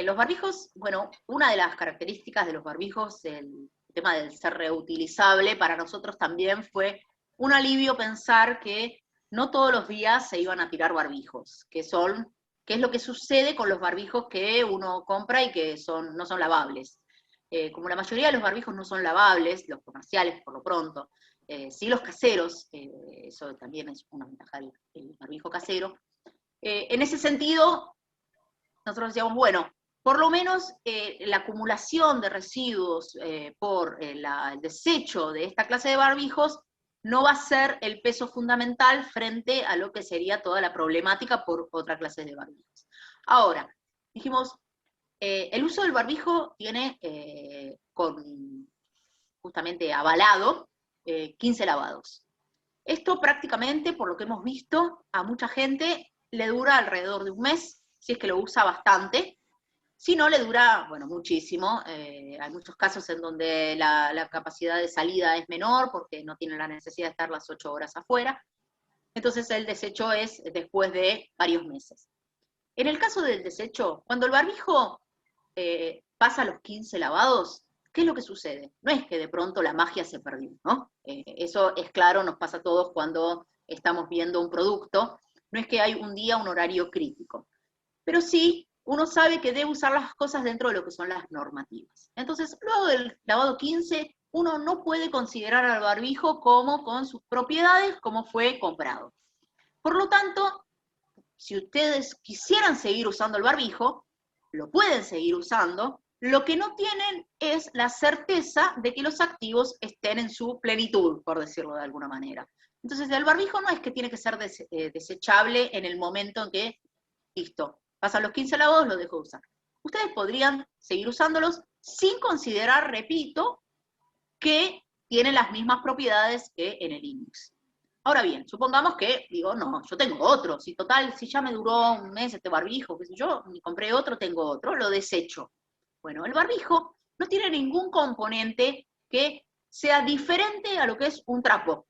los barbijos, bueno, una de las características de los barbijos, el tema del ser reutilizable, para nosotros también fue un alivio pensar que no todos los días se iban a tirar barbijos, que es lo que sucede con los barbijos que uno compra y que no son lavables. Como la mayoría de los barbijos no son lavables, los comerciales por lo pronto, sí los caseros, eso también es una ventaja del barbijo casero. En ese sentido, nosotros decíamos, bueno, por lo menos la acumulación de residuos por el desecho de esta clase de barbijos no va a ser el peso fundamental frente a lo que sería toda la problemática por otra clase de barbijos. Ahora, dijimos, el uso del barbijo tiene justamente avalado 15 lavados. Esto prácticamente, por lo que hemos visto, a mucha gente le dura alrededor de un mes, si es que lo usa bastante. Si no, le dura, bueno, muchísimo. Hay muchos casos en donde la capacidad de salida es menor porque no tiene la necesidad de estar las 8 horas afuera. Entonces el desecho es después de varios meses. En el caso del desecho, cuando el barbijo pasa los 15 lavados, ¿qué es lo que sucede? No es que de pronto la magia se perdió, ¿no? Eso es claro, nos pasa a todos cuando estamos viendo un producto. No es que hay un día, un horario crítico. Pero sí, uno sabe que debe usar las cosas dentro de lo que son las normativas. Entonces, luego del lavado 15, uno no puede considerar al barbijo como con sus propiedades, como fue comprado. Por lo tanto, si ustedes quisieran seguir usando el barbijo, lo pueden seguir usando. Lo que no tienen es la certeza de que los activos estén en su plenitud, por decirlo de alguna manera. Entonces, el barbijo no es que tiene que ser desechable en el momento en que, listo, pasan los 15 lavados, lo dejo de usar. Ustedes podrían seguir usándolos sin considerar, repito, que tienen las mismas propiedades que en el índice. Ahora bien, supongamos que, digo, no, yo tengo otro, si total, si ya me duró un mes este barbijo, qué sé yo, ni compré otro, tengo otro, lo desecho. Bueno, el barbijo no tiene ningún componente que sea diferente a lo que es un trapo,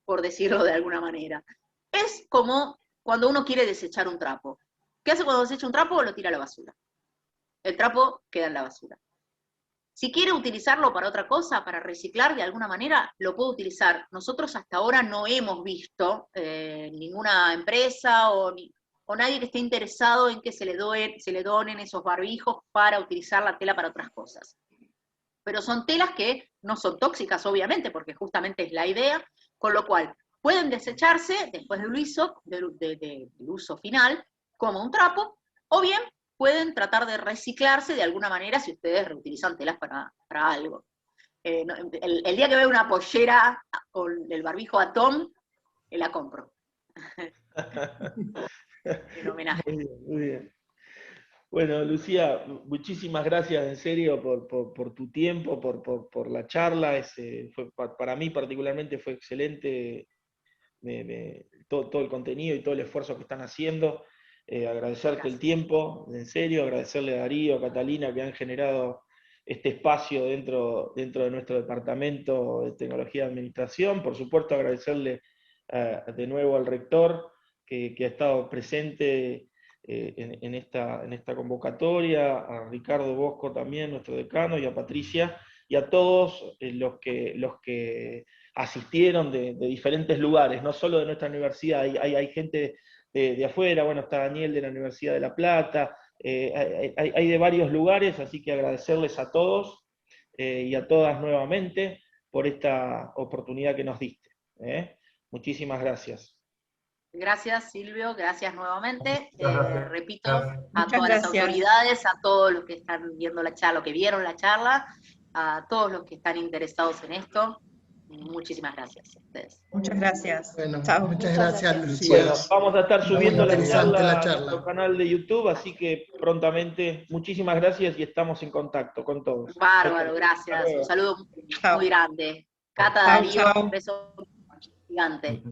por decirlo de alguna manera. Es como cuando uno quiere desechar un trapo. ¿Qué hace cuando desecha un trapo? Lo tira a la basura. El trapo queda en la basura. Si quiere utilizarlo para otra cosa, para reciclar de alguna manera, lo puede utilizar. Nosotros hasta ahora no hemos visto ninguna empresa o nadie que esté interesado en que se le donen esos barbijos para utilizar la tela para otras cosas. Pero son telas que no son tóxicas, obviamente, porque justamente es la idea, con lo cual pueden desecharse después del uso final como un trapo, o bien pueden tratar de reciclarse de alguna manera si ustedes reutilizan telas para algo. El día que veo una pollera con el barbijo Atom, la compro. En homenaje. Muy bien, muy bien. Bueno, Lucía, muchísimas gracias en serio por tu tiempo, por la charla. Para mí particularmente fue excelente todo el contenido y todo el esfuerzo que están haciendo. Agradecerte el tiempo, en serio, agradecerle a Darío, a Catalina, que han generado este espacio dentro de nuestro departamento de tecnología de administración. Por supuesto, agradecerle de nuevo al rector que ha estado presente en esta convocatoria, a Ricardo Bosco también, nuestro decano, y a Patricia, y a todos los que asistieron de diferentes lugares, no solo de nuestra universidad, hay gente de afuera, bueno, está Daniel de la Universidad de La Plata, hay de varios lugares, así que agradecerles a todos y a todas nuevamente por esta oportunidad que nos diste. Muchísimas gracias. Gracias, Silvio, gracias nuevamente. Gracias. Repito, a todas las autoridades, a todos los que están viendo la charla, o que vieron la charla, a todos los que están interesados en esto, muchísimas gracias a ustedes. Muchas gracias. Bueno, Chao. muchas gracias, Lucía. Bueno, vamos a estar subiendo la charla la charla a nuestro canal de YouTube, así que prontamente, muchísimas gracias y estamos en contacto con todos. Bárbaro, gracias. Un saludo muy grande. Cata, Darío, un beso gigante.